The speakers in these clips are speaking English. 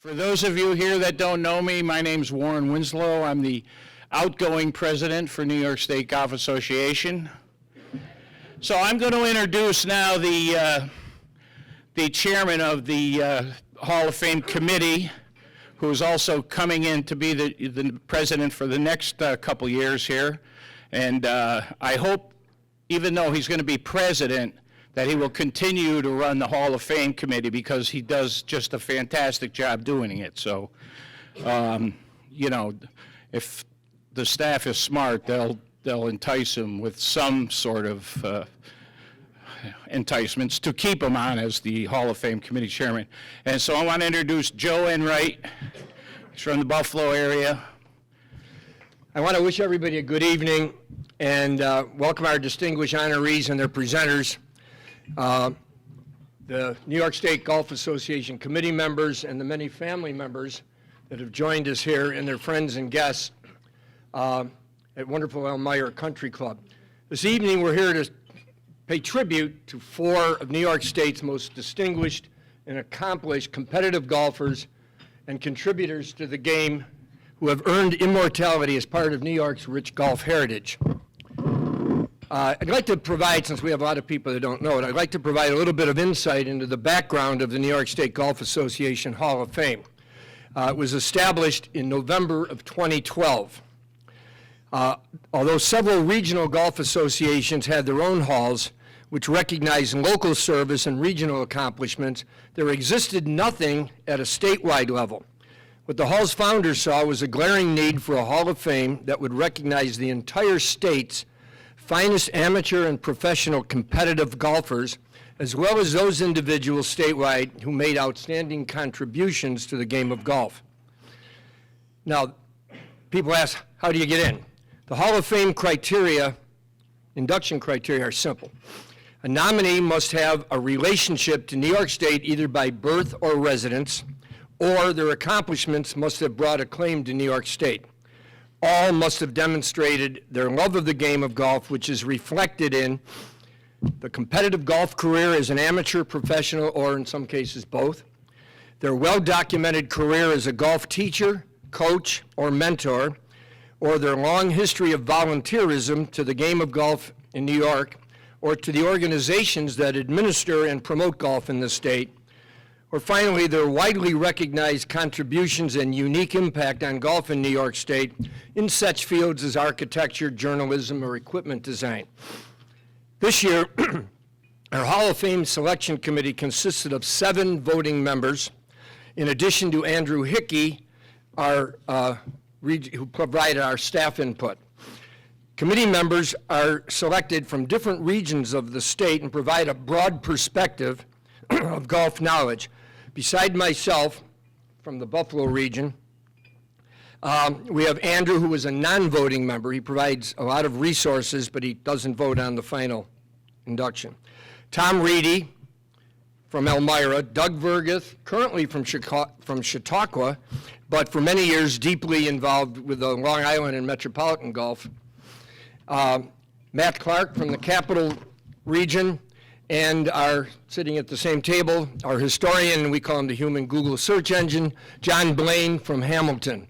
For those of you here that don't know me, my name's Warren Winslow. I'm the outgoing president for New York State Golf Association. So I'm going to introduce now the chairman of the Hall of Fame committee, who is also coming in to be the president for the next couple years here. And I hope, even though he's going to be president, that he will continue to run the Hall of Fame committee because he does just a fantastic job doing it. So, you know, if the staff is smart, they'll entice him with some sort of enticements to keep him on as the Hall of Fame committee chairman. And so I want to introduce Joe Enright. He's from the Buffalo area. I want to wish everybody a good evening and welcome our distinguished honorees and their presenters. The New York State Golf Association committee members and the many family members that have joined us here and their friends and guests at wonderful Elmira Country Club. This evening we're here to pay tribute to four of New York State's most distinguished and accomplished competitive golfers and contributors to the game who have earned immortality as part of New York's rich golf heritage. I'd like to provide, since we have a lot of people that don't know it, I'd like to provide a little bit of insight into the background of the New York State Golf Association Hall of Fame. It was established in November of 2012. Although several regional golf associations had their own halls, which recognized local service and regional accomplishments, there existed nothing at a statewide level. What the Hall's founders saw was a glaring need for a Hall of Fame that would recognize the entire state's finest amateur and professional competitive golfers, as well as those individuals statewide who made outstanding contributions to the game of golf. Now, people ask, how do you get in? The Hall of Fame criteria, induction criteria, are simple. A nominee must have a relationship to New York State either by birth or residence, or their accomplishments must have brought acclaim to New York State. All must have demonstrated their love of the game of golf, which is reflected in the competitive golf career as an amateur, professional, or in some cases both, their well-documented career as a golf teacher, coach, or mentor, or their long history of volunteerism to the game of golf in New York, or to the organizations that administer and promote golf in the state, or finally, their widely recognized contributions and unique impact on golf in New York State in such fields as architecture, journalism, or equipment design. This year, our Hall of Fame selection committee consisted of 7 voting members, in addition to Andrew Hickey, who provided our staff input. Committee members are selected from different regions of the state and provide a broad perspective of golf knowledge. Beside myself, from the Buffalo region, we have Andrew, who is a non-voting member. He provides a lot of resources, but he doesn't vote on the final induction. Tom Reedy from Elmira, Doug VERGITH, currently from Chautauqua, but for many years deeply involved with the Long Island and Metropolitan Golf. Matt Clark from the Capital Region, and our, sitting at the same table, our historian, and we call him the human Google search engine, John Blaine from Hamilton.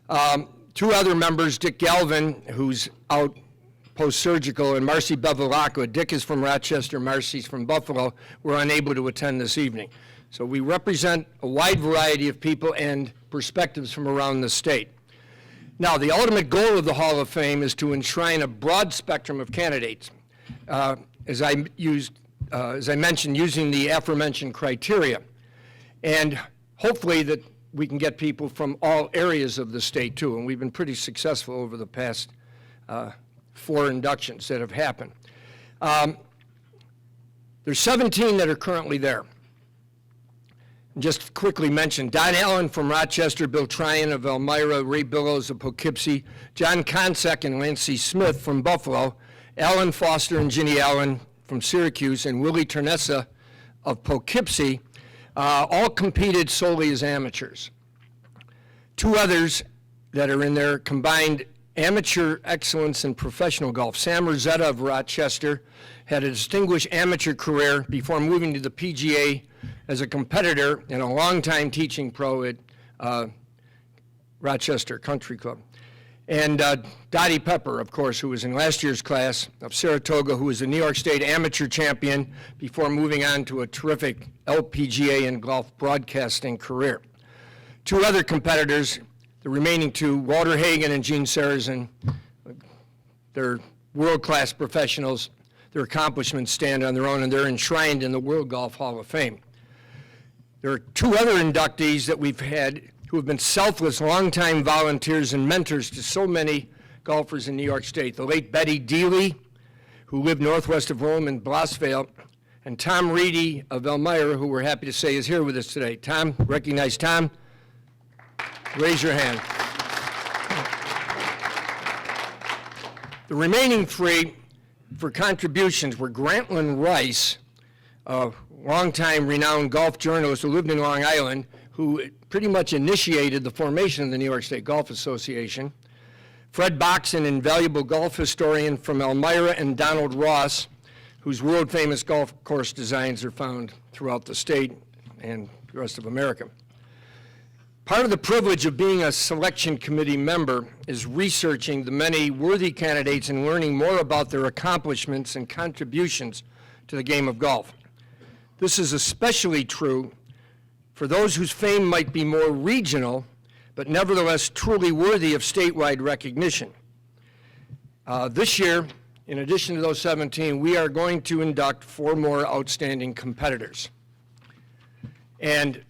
2 other members, Dick Galvin, who's out post-surgical, and Marcy Bevilacqua. Dick is from Rochester, Marcy's from Buffalo, were unable to attend this evening. So we represent a wide variety of people and perspectives from around the state. Now, the ultimate goal of the Hall of Fame is to enshrine a broad spectrum of candidates. As I mentioned, using the aforementioned criteria. And hopefully that we can get people from all areas of the state too, and we've been pretty successful over the past 4 inductions that have happened. There's 17 that are currently there. And just quickly mention, Don Allen from Rochester, Bill Tryon of Elmira, Ray Billows of Poughkeepsie, John Consek and Lancey Smith from Buffalo, Alan Foster and Ginny Allen from Syracuse, and Willie Ternessa of Poughkeepsie, all competed solely as amateurs. 2 others that are in there combined amateur excellence in professional golf. Sam Rosetta of Rochester had a distinguished amateur career before moving to the PGA as a competitor and a longtime teaching pro at Rochester Country Club. And Dottie Pepper, of course, who was in last year's class of Saratoga, who was a New York State amateur champion before moving on to a terrific LPGA and golf broadcasting career. Two other competitors, the remaining two, Walter Hagen and Gene Sarazen, they're world-class professionals. Their accomplishments stand on their own, and they're enshrined in the World Golf Hall of Fame. There are two other inductees that we've had who have been selfless, longtime volunteers and mentors to so many golfers in New York State. The late Betty Deely, who lived northwest of Rome in Blossvale, and Tom Reedy of Elmira, who we're happy to say is here with us today. Tom, recognize Tom? Raise your hand. The remaining three for contributions were Grantland Rice, a longtime renowned golf journalist who lived in Long Island, who pretty much initiated the formation of the New York State Golf Association. Fred Boxon, invaluable golf historian from Elmira, and Donald Ross, whose world-famous golf course designs are found throughout the state and the rest of America. Part of the privilege of being a selection committee member is researching the many worthy candidates and learning more about their accomplishments and contributions to the game of golf. This is especially true for those whose fame might be more regional, but nevertheless truly worthy of statewide recognition. This year, in addition to those 17, we are going to induct 4 more outstanding competitors. And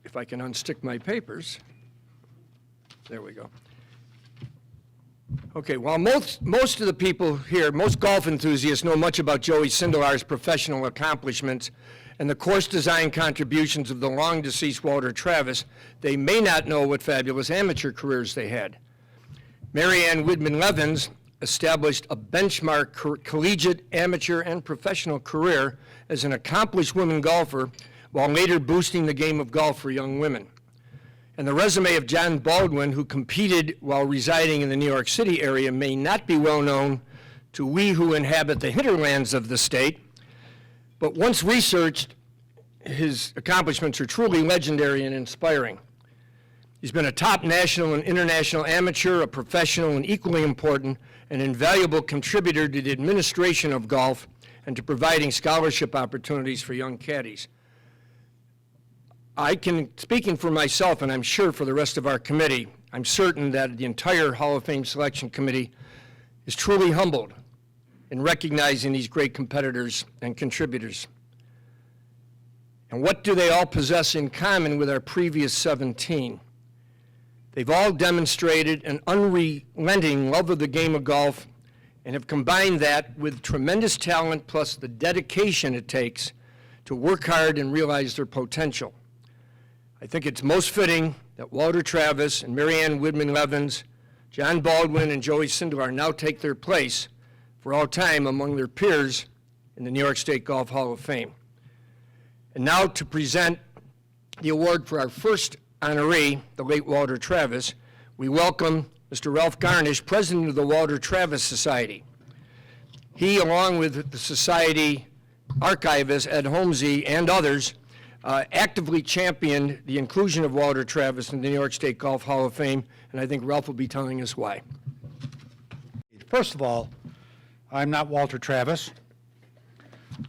if I can unstick my papers, there we go. Okay, while most of the people here, most golf enthusiasts know much about Joey Sindelar's professional accomplishments and the course design contributions of the long-deceased Walter Travis, they may not know what fabulous amateur careers they had. Anne Widman Levins established a benchmark collegiate, amateur, and professional career as an accomplished woman golfer while later boosting the game of golf for young women. And the resume of John Baldwin, who competed while residing in the New York City area, may not be well known to we who inhabit the hinterlands of the state, but once researched, his accomplishments are truly legendary and inspiring. He's been a top national and international amateur, a professional, and equally important, an invaluable contributor to the administration of golf and to providing scholarship opportunities for young caddies. Speaking for myself, and I'm sure for the rest of our committee, I'm certain that the entire Hall of Fame Selection Committee is truly humbled in recognizing these great competitors and contributors. And what do they all possess in common with our previous 17? They've all demonstrated an unrelenting love of the game of golf and have combined that with tremendous talent plus the dedication it takes to work hard and realize their potential. I think it's most fitting that Walter Travis and Anne Widman Levins, John Baldwin, and Joey Sindelar now take their place for all time among their peers in the New York State Golf Hall of Fame. And now to present the award for our first honoree, the late Walter Travis, we welcome Mr. Ralph Garnish, President of the Walter Travis Society. He, along with the Society archivist Ed Holmesy and others, actively championed the inclusion of Walter Travis in the New York State Golf Hall of Fame, and I think Ralph will be telling us why. First of all, I'm not Walter Travis.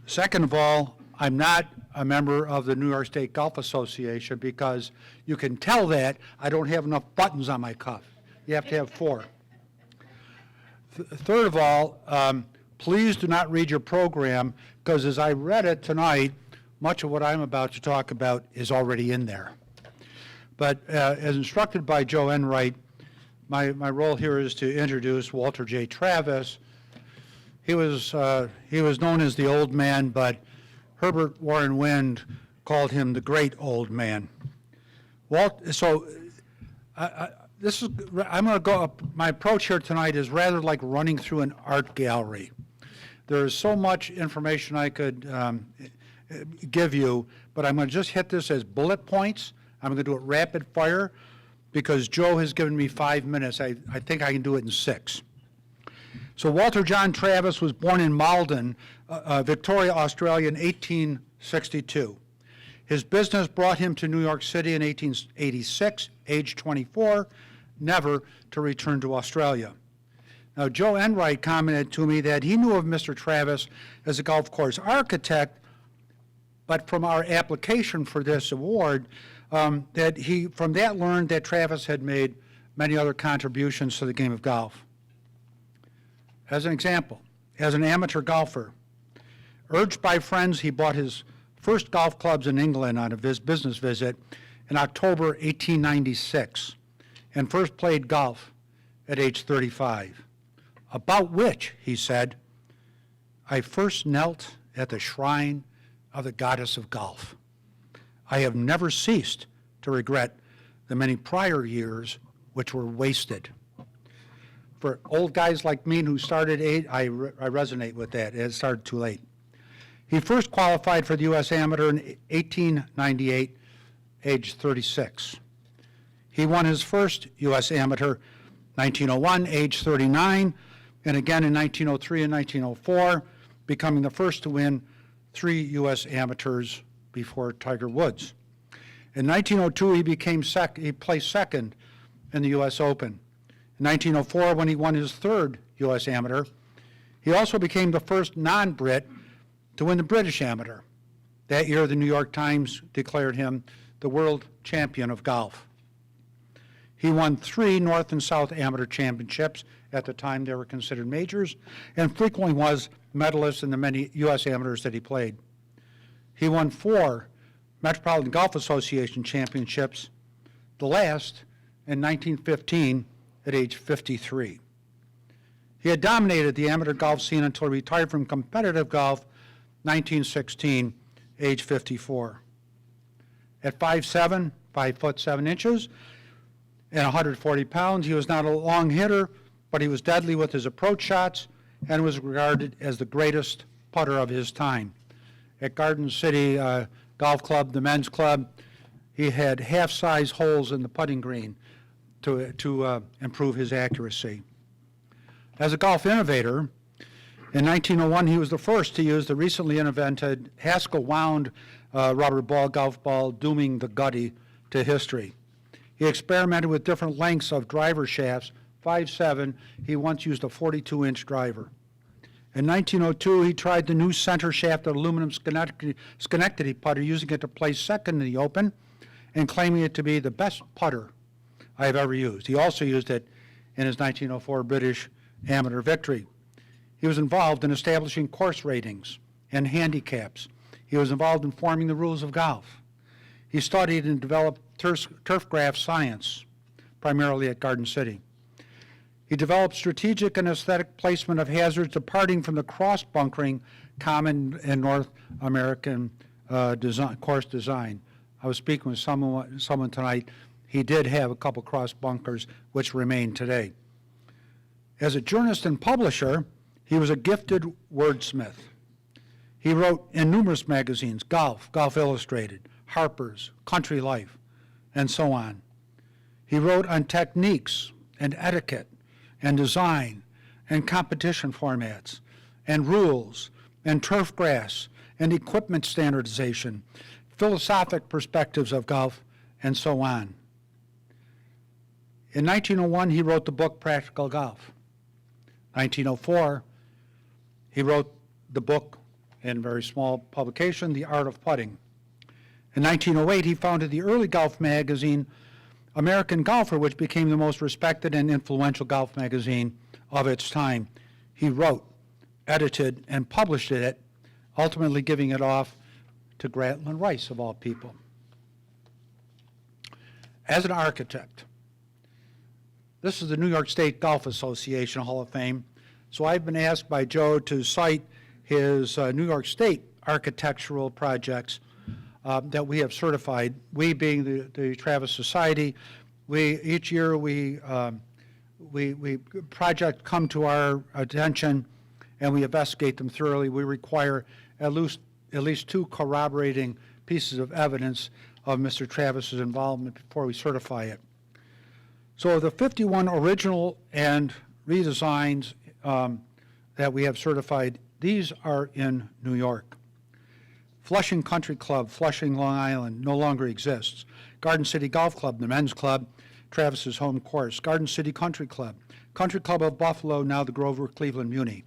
Second of all, I'm not a member of the New York State Golf Association because you can tell that I don't have enough buttons on my cuff. You have to have 4. Third of all, please do not read your program because as I read it tonight, much of what I'm about to talk about is already in there. But as instructed by Joe Enright, my role here is to introduce Walter J. Travis. He was known as the old man, but Herbert Warren Wind called him the great old man. I'm going to go up, my approach here tonight is rather like running through an art gallery. There is so much information I could give you, but I'm going to just hit this as bullet points. I'm going to do it rapid fire. because Joe has given me 5 minutes. I think I can do it in 6. So Walter John Travis was born in Malden, Victoria, Australia in 1862. His business brought him to New York City in 1886, age 24, never to return to Australia. Now, Joe Enright commented to me that he knew of Mr. Travis as a golf course architect, but from our application for this award, that he from that learned that Travis had made many other contributions to the game of golf. As an example, as an amateur golfer, urged by friends, he bought his first golf clubs in England on a business visit in October 1896, and first played golf at age 35, about which, he said, I first knelt at the shrine of the goddess of golf. I have never ceased to regret the many prior years which were wasted. For old guys like me who started I resonate with that. It started too late. He first qualified for the U.S. Amateur in 1898, age 36. He won his first U.S. Amateur 1901, age 39, and again in 1903 and 1904, becoming the first to win 3 U.S. Amateurs before Tiger Woods. In 1902, he placed second in the U.S. Open. In 1904, when he won his 3rd U.S. Amateur, he also became the first non-Brit to win the British Amateur. That year, the New York Times declared him the world champion of golf. He won 3 North and South Amateur championships. At the time, they were considered majors, and frequently was medalist in the many U.S. amateurs that he played. He won 4 Metropolitan Golf Association championships, the last in 1915 at age 53. He had dominated the amateur golf scene until he retired from competitive golf 1916, age 54. At 5'7", 5 foot 7 inches, and 140 pounds, he was not a long hitter, but he was deadly with his approach shots and was regarded as the greatest putter of his time. At Garden City Golf Club, the men's club, he had half-size holes in the putting green to improve his accuracy. As a golf innovator, in 1901, he was the first to use the recently invented Haskell wound rubber ball golf ball, dooming the Gutty to history. He experimented with different lengths of driver shafts. 5'7", he once used a 42-inch driver. In 1902, he tried the new center shaft aluminum Schenectady putter, using it to place second in the Open and claiming it to be the best putter I have ever used. He also used it in his 1904 British Amateur victory. He was involved in establishing course ratings and handicaps. He was involved in forming the rules of golf. He studied and developed turf graph science, primarily at Garden City. He developed strategic and aesthetic placement of hazards departing from the cross-bunkering common in North American course design. I was speaking with someone tonight. He did have a couple cross bunkers, which remain today. As a journalist and publisher, he was a gifted wordsmith. He wrote in numerous magazines, Golf, Golf Illustrated, Harper's, Country Life, and so on. He wrote on techniques and etiquette and design and competition formats and rules and turf grass and equipment standardization, philosophic perspectives of golf, and so on. In 1901, he wrote the book Practical Golf. 1904, he wrote the book in a very small publication, The Art of Putting. In 1908, he founded the early golf magazine, American Golfer, which became the most respected and influential golf magazine of its time. He wrote, edited, and published it, ultimately giving it off to Grantland Rice, of all people. As an architect, this is the New York State Golf Association Hall of Fame, so I've been asked by Joe to cite his New York State architectural projects that we have certified. We being the Travis Society, each year we projects come to our attention and we investigate them thoroughly. We require at least 2 corroborating pieces of evidence of Mr. Travis's involvement before we certify it. So of the 51 original and redesigns that we have certified, these are in New York. Flushing Country Club, Flushing, Long Island, no longer exists. Garden City Golf Club, the men's club, Travis's home course. Garden City Country Club, Country Club of Buffalo, now the Grover Cleveland Muni.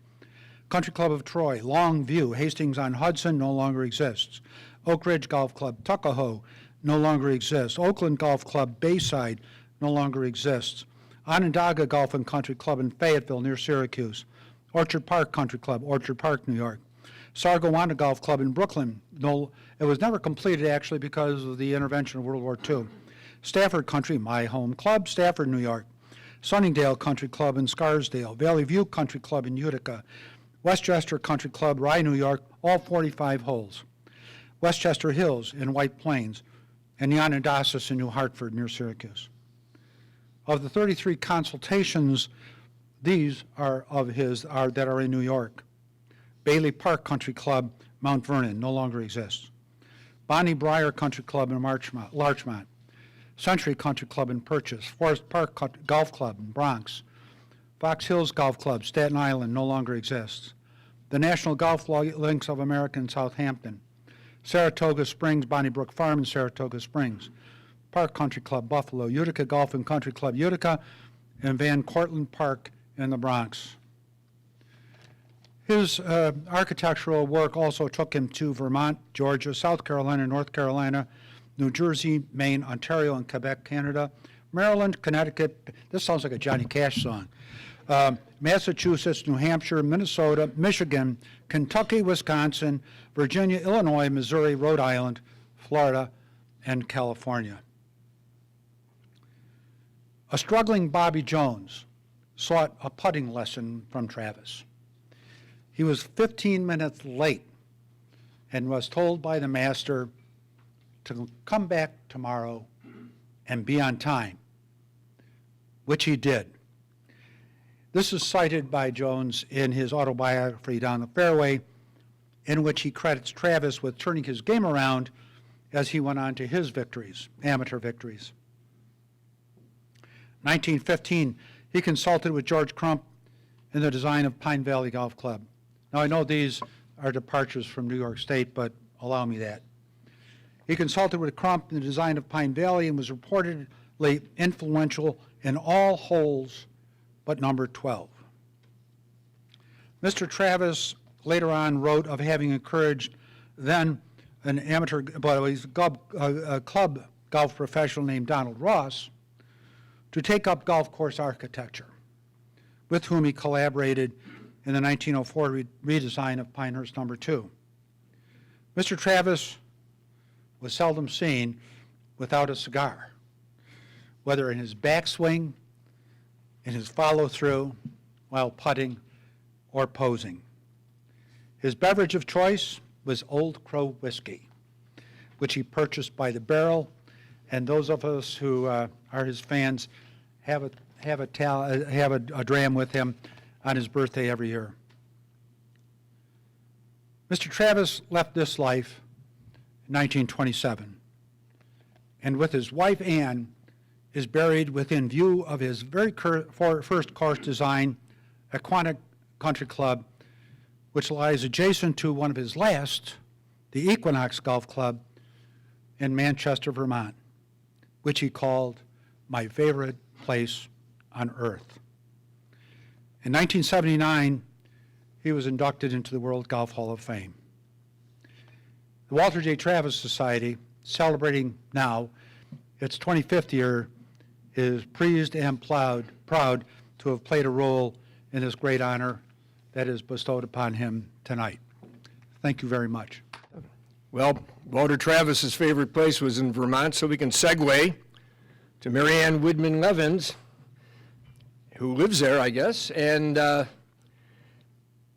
Country Club of Troy, Longview, Hastings-on-Hudson, no longer exists. Oak Ridge Golf Club, Tuckahoe, no longer exists. Oakland Golf Club, Bayside, no longer exists. Onondaga Golf and Country Club in Fayetteville, near Syracuse. Orchard Park Country Club, Orchard Park, New York. Sargowana Golf Club in Brooklyn. It was never completed, actually, because of the intervention of World War II. Stafford Country, my home club, Stafford, New York. Sunningdale Country Club in Scarsdale. Valley View Country Club in Utica. Westchester Country Club, Rye, New York, all 45 holes. Westchester Hills in White Plains, and the Onondagas in New Hartford, near Syracuse. Of the 33 consultations, these are that are in New York. Bailey Park Country Club, Mount Vernon, no longer exists. Bonnie Briar Country Club in Larchmont. Century Country Club in Purchase. Forest Park Golf Club in Bronx. Fox Hills Golf Club, Staten Island, no longer exists. The National Golf Links of America in Southampton. Saratoga Springs, Bonnybrook Farm in Saratoga Springs. Park Country Club, Buffalo. Utica Golf and Country Club, Utica. And Van Cortlandt Park in the Bronx. His architectural work also took him to Vermont, Georgia, South Carolina, North Carolina, New Jersey, Maine, Ontario, and Quebec, Canada, Maryland, Connecticut. This sounds like a Johnny Cash song. Massachusetts, New Hampshire, Minnesota, Michigan, Kentucky, Wisconsin, Virginia, Illinois, Missouri, Rhode Island, Florida, and California. A struggling Bobby Jones sought a putting lesson from Travis. He was 15 minutes late and was told by the master to come back tomorrow and be on time, which he did. This is cited by Jones in his autobiography, Down the Fairway, in which he credits Travis with turning his game around as he went on to his victories, amateur victories. 1915, he consulted with George Crump in the design of Pine Valley Golf Club. Now, I know these are departures from New York State, but allow me that. He consulted with Crump in the design of Pine Valley and was reportedly influential in all holes but number 12. Mr. Travis later on wrote of having encouraged then an amateur, but he's a club golf professional named Donald Ross, to take up golf course architecture, with whom he collaborated in the 1904 redesign of Pinehurst No. 2. Mr. Travis was seldom seen without a cigar, whether in his backswing, in his follow-through, while putting, or posing. His beverage of choice was Old Crow whiskey, which he purchased by the barrel, and those of us who are his fans have a dram with him on his birthday every year. Mr. Travis left this life in 1927, and with his wife Anne, is buried within view of his very first course design, Aquatic Country Club, which lies adjacent to one of his last, the Equinox Golf Club in Manchester, Vermont, which he called my favorite place on earth. In 1979, he was inducted into the World Golf Hall of Fame. The Walter J. Travis Society, celebrating now its 25th year, is pleased and proud to have played a role in this great honor that is bestowed upon him tonight. Thank you very much. Well, Walter Travis's favorite place was in Vermont, so we can segue to Anne Widman Levins, who lives there, I guess, and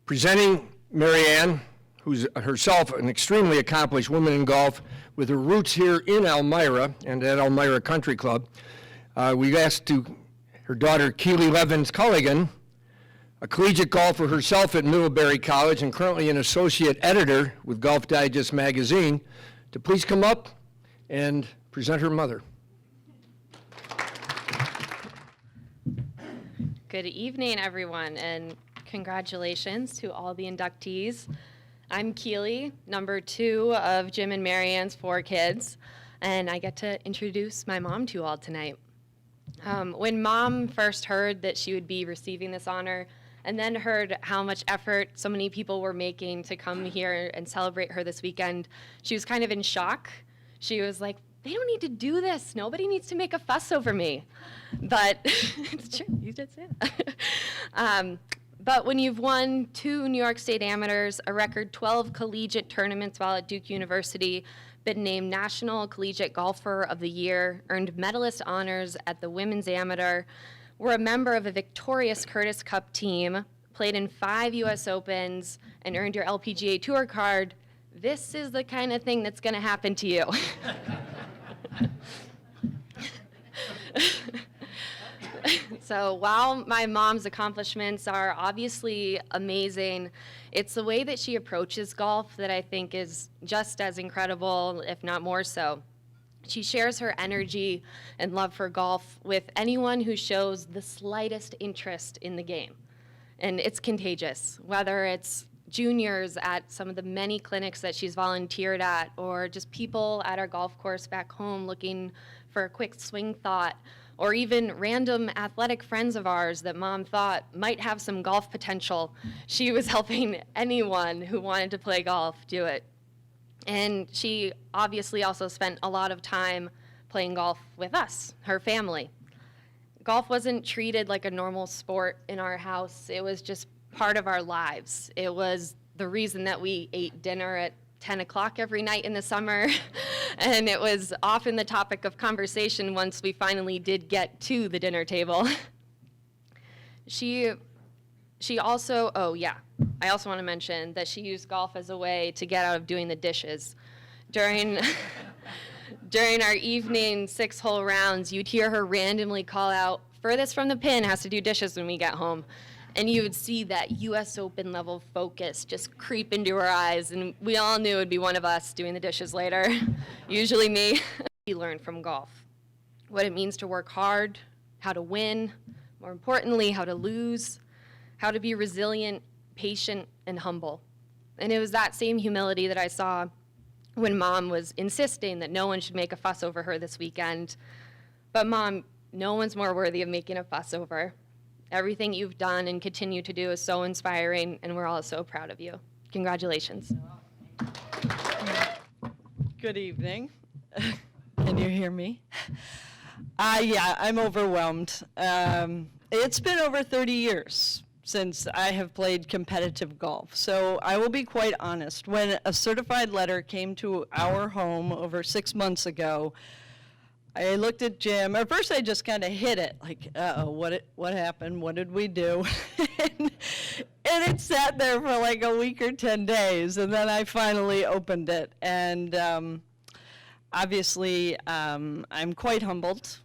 presenting Anne, who's herself an extremely accomplished woman in golf with her roots here in Elmira and at Elmira Country Club. We asked her daughter, Keely Levins Culligan, a collegiate golfer herself at Middlebury College and currently an associate editor with Golf Digest magazine, to please come up and present her mother. Good evening, everyone, and congratulations to all the inductees. I'm Keely, number 2 of Jim and Marianne's 4 kids, and I get to introduce my mom to you all tonight. When Mom first heard that she would be receiving this honor, and then heard how much effort so many people were making to come here and celebrate her this weekend, she was kind of in shock. She was like, they don't need to do this. Nobody needs to make a fuss over me. But it's true, you did say that. But when you've won 2 New York State amateurs, a record 12 collegiate tournaments while at Duke University, been named National Collegiate Golfer of the Year, earned medalist honors at the Women's Amateur, were a member of a victorious Curtis Cup team, played in 5 U.S. Opens, and earned your LPGA Tour card, this is the kind of thing that's going to happen to you. So while my mom's accomplishments are obviously amazing, it's the way that she approaches golf that I think is just as incredible, if not more so. She shares her energy and love for golf with anyone who shows the slightest interest in the game. And it's contagious, whether it's juniors at some of the many clinics that she's volunteered at, or just people at our golf course back home looking for a quick swing thought, or even random athletic friends of ours that Mom thought might have some golf potential. She was helping anyone who wanted to play golf do it. And she obviously also spent a lot of time playing golf with us, her family. Golf wasn't treated like a normal sport in our house. It was just part of our lives. It was the reason that we ate dinner at 10 o'clock every night in the summer. And it was often the topic of conversation once we finally did get to the dinner table. She also, oh yeah, I also want to mention that she used golf as a way to get out of doing the dishes. During our evening 6-hole rounds, you'd hear her randomly call out, furthest from the pin has to do dishes when we get home. And you would see that US Open level focus just creep into her eyes, and we all knew it would be one of us doing the dishes later, usually me. We learned from golf what it means to work hard, how to win, more importantly, how to lose, how to be resilient, patient, and humble. And it was that same humility that I saw when Mom was insisting that no one should make a fuss over her this weekend. But Mom, no one's more worthy of making a fuss over. Everything you've done and continue to do is so inspiring, and we're all so proud of you. Congratulations. Good evening. Can you hear me? Yeah, I'm overwhelmed. It's been over 30 years since I have played competitive golf, so I will be quite honest. When a certified letter came to our home over 6 months ago, I looked at Jim. At first, I just kind of hid it, like, uh-oh, what happened? What did we do? and it sat there for like a week or 10 days, and then I finally opened it. And obviously, I'm quite humbled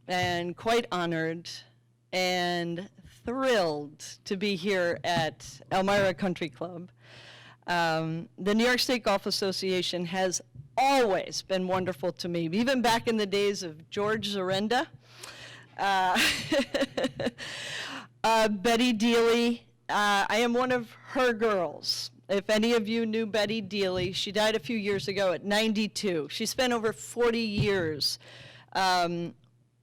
and quite honored and thrilled to be here at Elmira Country Club. The New York State Golf Association has always been wonderful to me, even back in the days of George Zarenda. Betty Dealey, I am one of her girls. If any of you knew Betty Dealey, she died a few years ago at 92. She spent over 40 years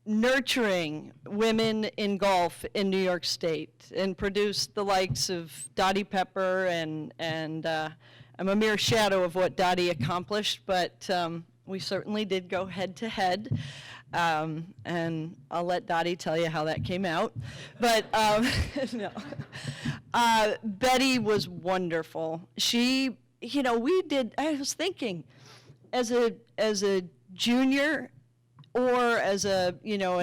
nurturing women in golf in New York State and produced the likes of Dottie Pepper, and I'm a mere shadow of what Dottie accomplished, but we certainly did go head to head, and I'll let Dottie tell you how that came out. But no. Betty was wonderful. She, I was thinking, as a junior or as an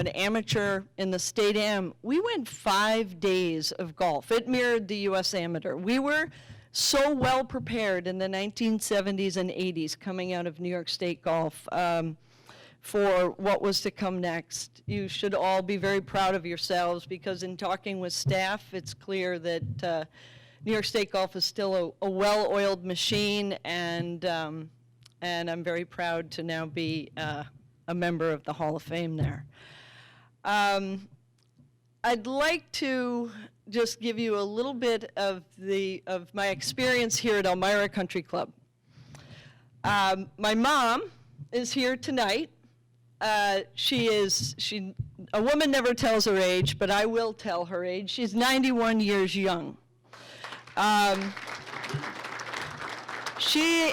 amateur in the state am, we went 5 days of golf. It mirrored the U.S. Amateur. We were so well prepared in the 1970s and 80s coming out of New York State golf for what was to come next. You should all be very proud of yourselves, because in talking with staff, it's clear that New York State golf is still a well-oiled machine, and I'm very proud to now be a member of the Hall of Fame there. I'd like to just give you a little bit of my experience here at Elmira Country Club. My mom is here tonight. A woman never tells her age, but I will tell her age. She's 91 years young. She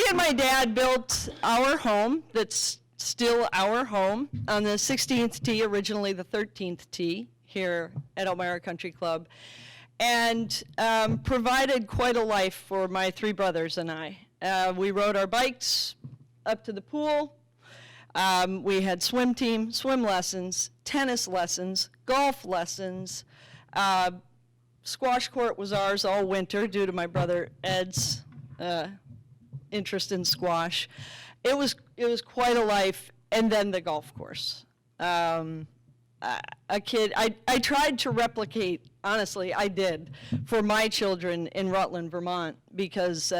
and my dad built our home that's still our home on the 16th tee, originally the 13th tee here at Elmira Country Club, and provided quite a life for my 3 brothers and I. We rode our bikes up to the pool. We had swim team, swim lessons, tennis lessons, golf lessons. Squash court was ours all winter due to my brother Ed's interest in squash. It was quite a life, and then the golf course. I tried to replicate, honestly, I did, for my children in Rutland, Vermont, because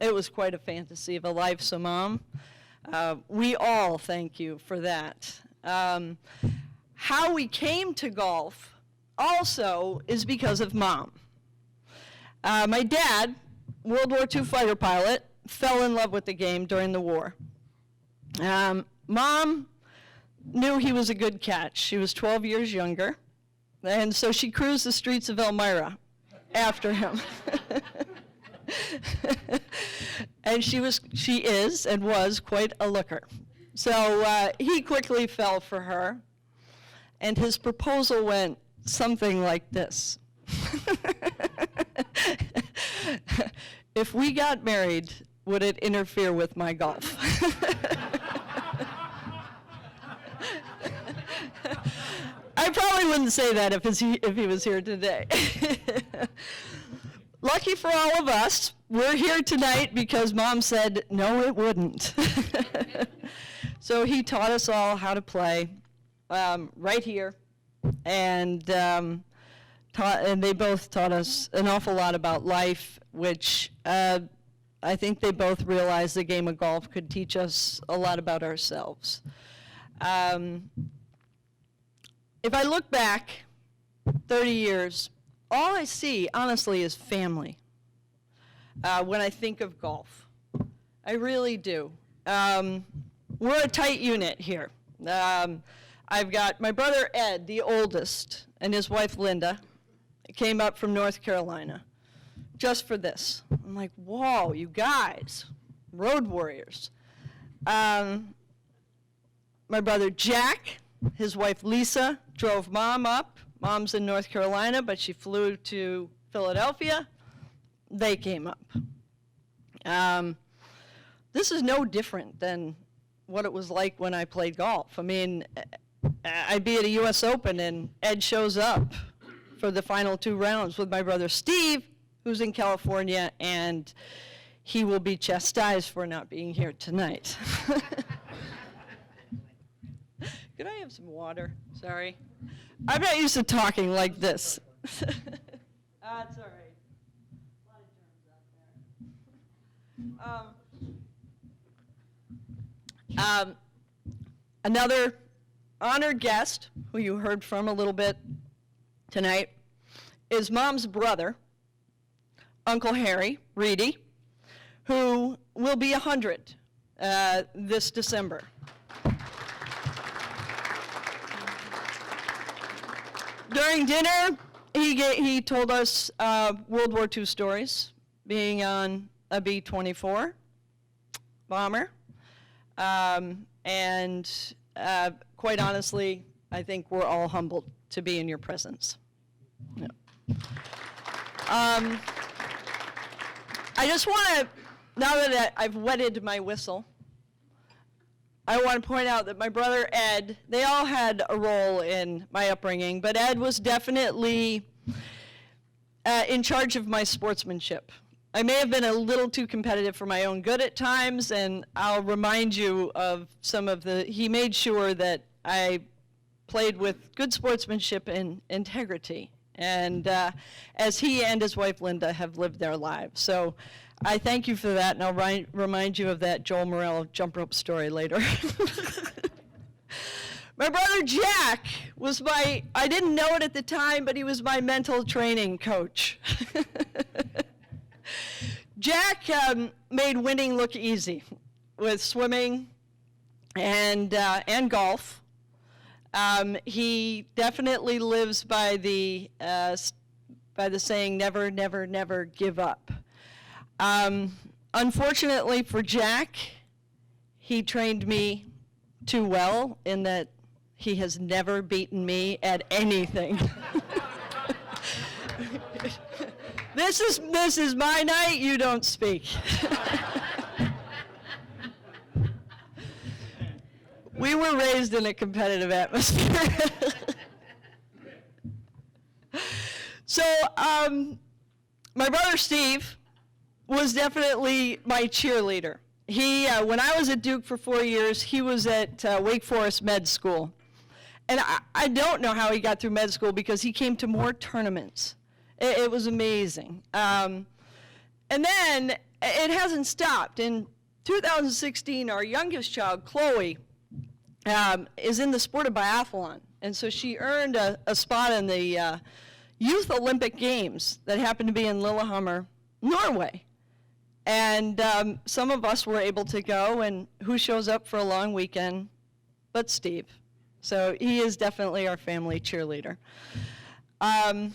it was quite a fantasy of a life. So, Mom, we all thank you for that. How we came to golf also is because of Mom. My dad, World War II fighter pilot, fell in love with the game during the war. Mom knew he was a good catch. She was 12 years younger, and so she cruised the streets of Elmira after him. And she is and was quite a looker. So he quickly fell for her, and his proposal went something like this. If we got married, would it interfere with my golf? I probably wouldn't say that if he was here today. Lucky for all of us, we're here tonight because Mom said, no, it wouldn't. So he taught us all how to play right here, and they both taught us an awful lot about life, which I think they both realized the game of golf could teach us a lot about ourselves. If I look back 30 years, all I see, honestly, is family when I think of golf. I really do. We're a tight unit here. I've got my brother Ed, the oldest, and his wife Linda, came up from North Carolina just for this. I'm like, whoa, you guys, road warriors. My brother Jack, his wife Lisa, drove Mom up. Mom's in North Carolina, but she flew to Philadelphia. They came up. This is no different than what it was like when I played golf. I mean, I'd be at a U.S. Open and Ed shows up for the final 2 rounds with my brother Steve, who's in California, and he will be chastised for not being here tonight. Could I have some water? Sorry. I'm not used to talking like this. That's all right. A lot of germs out there. Another honored guest, who you heard from a little bit tonight, is Mom's brother, Uncle Harry Reedy, who will be 100 this December. During dinner, he told us World War II stories, being on a B-24 bomber, and quite honestly, I think we're all humbled to be in your presence. Yeah. I just want to, now that I've wetted my whistle, I want to point out that my brother Ed, they all had a role in my upbringing, but Ed was definitely in charge of my sportsmanship. I may have been a little too competitive for my own good at times, and I'll remind you of some of he made sure that I played with good sportsmanship and integrity, and as he and his wife Linda have lived their lives. So I thank you for that, and I'll remind you of that Joel Morrell jump rope story later. My brother Jack was I didn't know it at the time, but he was my mental training coach. Jack made winning look easy with swimming and golf. He definitely lives by the saying, never, never, never give up. Unfortunately for Jack, he trained me too well in that he has never beaten me at anything. This is my night, you don't speak. We were raised in a competitive atmosphere. So, my brother Steve was definitely my cheerleader. He, when I was at Duke for 4 years, he was at Wake Forest Med School. And I don't know how he got through med school because he came to more tournaments. It was amazing. And then it hasn't stopped. In 2016, our youngest child, Chloe, is in the sport of biathlon. And so she earned a spot in the Youth Olympic Games that happened to be in Lillehammer, Norway. And some of us were able to go, and who shows up for a long weekend but Steve. So he is definitely our family cheerleader. I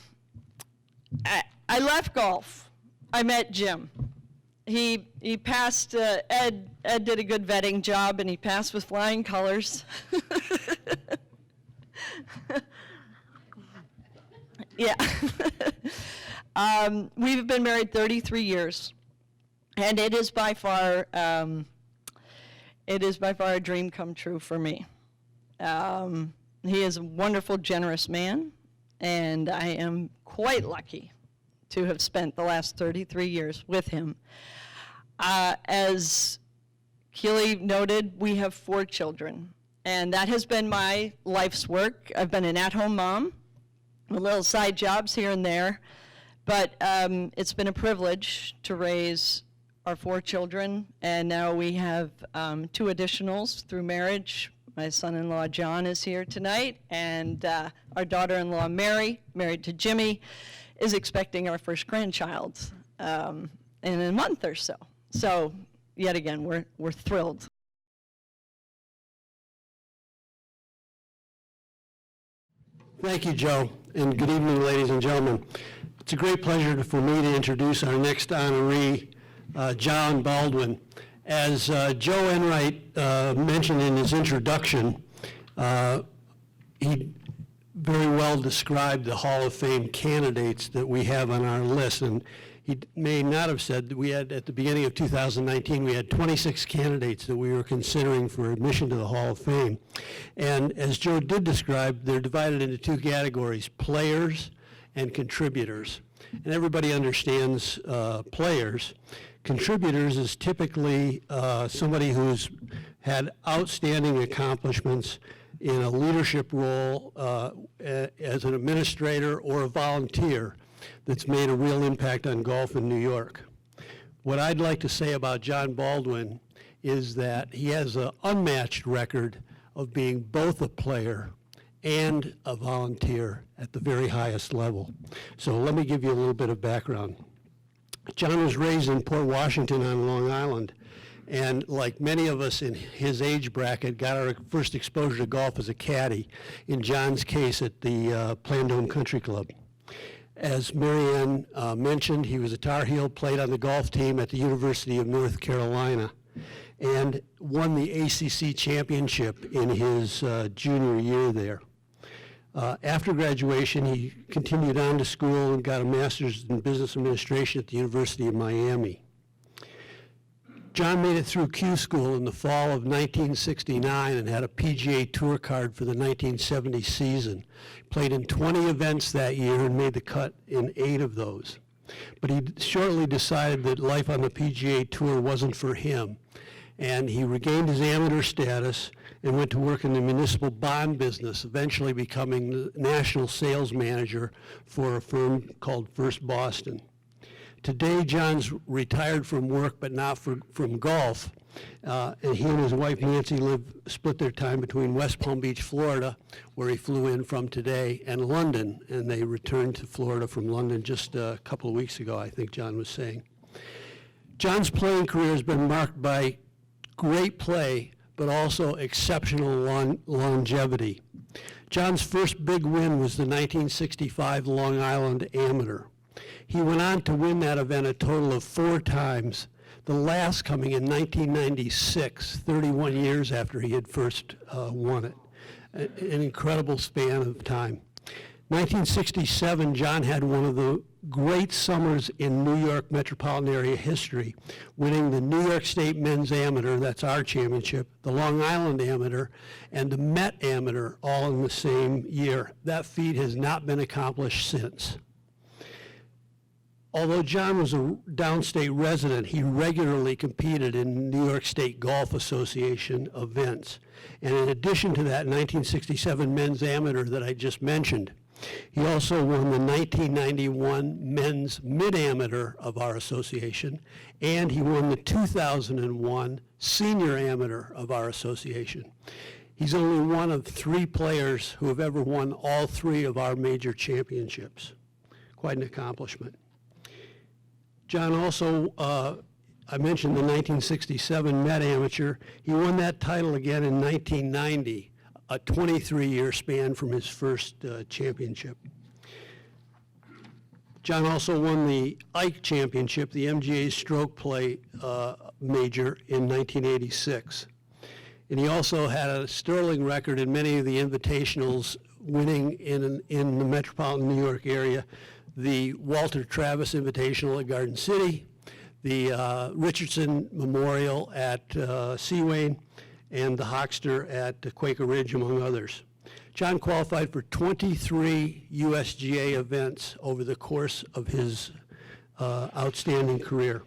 left golf. I met Jim. He passed, Ed did a good vetting job, and he passed with flying colors. Yeah. We've been married 33 years, and it is by far a dream come true for me. He is a wonderful, generous man, and I am quite lucky to have spent the last 33 years with him. As Keely noted, we have 4 children, and that has been my life's work. I've been an at-home mom, with little side jobs here and there, but it's been a privilege to raise our 4 children, and now we have 2 additionals through marriage. My son-in-law John is here tonight, and our daughter-in-law Mary, married to Jimmy, is expecting our first grandchild in a month or so. So, yet again, we're thrilled. Thank you, Joe, and good evening, ladies and gentlemen. It's a great pleasure for me to introduce our next honoree, John Baldwin. As Joe Enright mentioned in his introduction, he very well described the Hall of Fame candidates that we have on our list, and he may not have said that we had, at the beginning of 2019, we had 26 candidates that we were considering for admission to the Hall of Fame. And as Joe did describe, they're divided into 2 categories, players and contributors. And everybody understands players. Contributors is typically somebody who's had outstanding accomplishments in a leadership role as an administrator or a volunteer that's made a real impact on golf in New York. What I'd like to say about John Baldwin is that he has an unmatched record of being both a player and a volunteer at the very highest level. So let me give you a little bit of background. John was raised in Port Washington on Long Island, and like many of us in his age bracket, got our first exposure to golf as a caddy, in John's case at the Baldwin Country Club. As Marianne mentioned, he was a Tar Heel, played on the golf team at the University of North Carolina, and won the ACC championship in his junior year there. After graduation, he continued on to school and got a master's in business administration at the University of Miami. John made it through Q School in the fall of 1969 and had a PGA Tour card for the 1970 season. Played in 20 events that year and made the cut in 8 of those. But he shortly decided that life on the PGA Tour wasn't for him, and he regained his amateur status and went to work in the municipal bond business, eventually becoming the national sales manager for a firm called First Boston. Today, John's retired from work, but not from golf. And he and his wife Nancy split their time between West Palm Beach, Florida, where he flew in from today, and London. And they returned to Florida from London just a couple of weeks ago, I think John was saying. John's playing career has been marked by great play, but also exceptional longevity. John's first big win was the 1965 Long Island Amateur. He went on to win that event a total of 4 times, the last coming in 1996, 31 years after he had first won it. An incredible span of time. 1967, John had one of the great summers in New York metropolitan area history, winning the New York State Men's Amateur, that's our championship, the Long Island Amateur, and the Met Amateur all in the same year. That feat has not been accomplished since. Although John was a downstate resident, he regularly competed in New York State Golf Association events. And in addition to that 1967 Men's Amateur that I just mentioned, he also won the 1991 Men's Mid-Amateur of our association, and he won the 2001 Senior Amateur of our association. He's only one of 3 players who have ever won all 3 of our major championships. Quite an accomplishment. John also, I mentioned the 1967 Met Amateur. He won that title again in 1990. A 23-year span from his first championship. John also won the Ike Championship, the MGA stroke play major in 1986. And he also had a sterling record in many of the invitationals, winning in the metropolitan New York area, the Walter Travis Invitational at Garden City, the Richardson Memorial at Seawain, and the Hoxter at Quaker Ridge, among others. John qualified for 23 USGA events over the course of his outstanding career.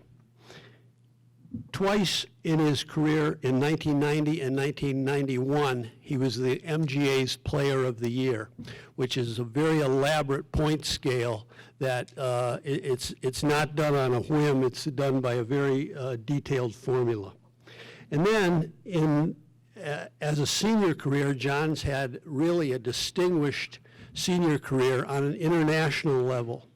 Twice in his career, in 1990 and 1991, he was the MGA's Player of the Year, which is a very elaborate point scale that it's not done on a whim, it's done by a very detailed formula. And then, as a senior career, John's had really a distinguished senior career on an international level.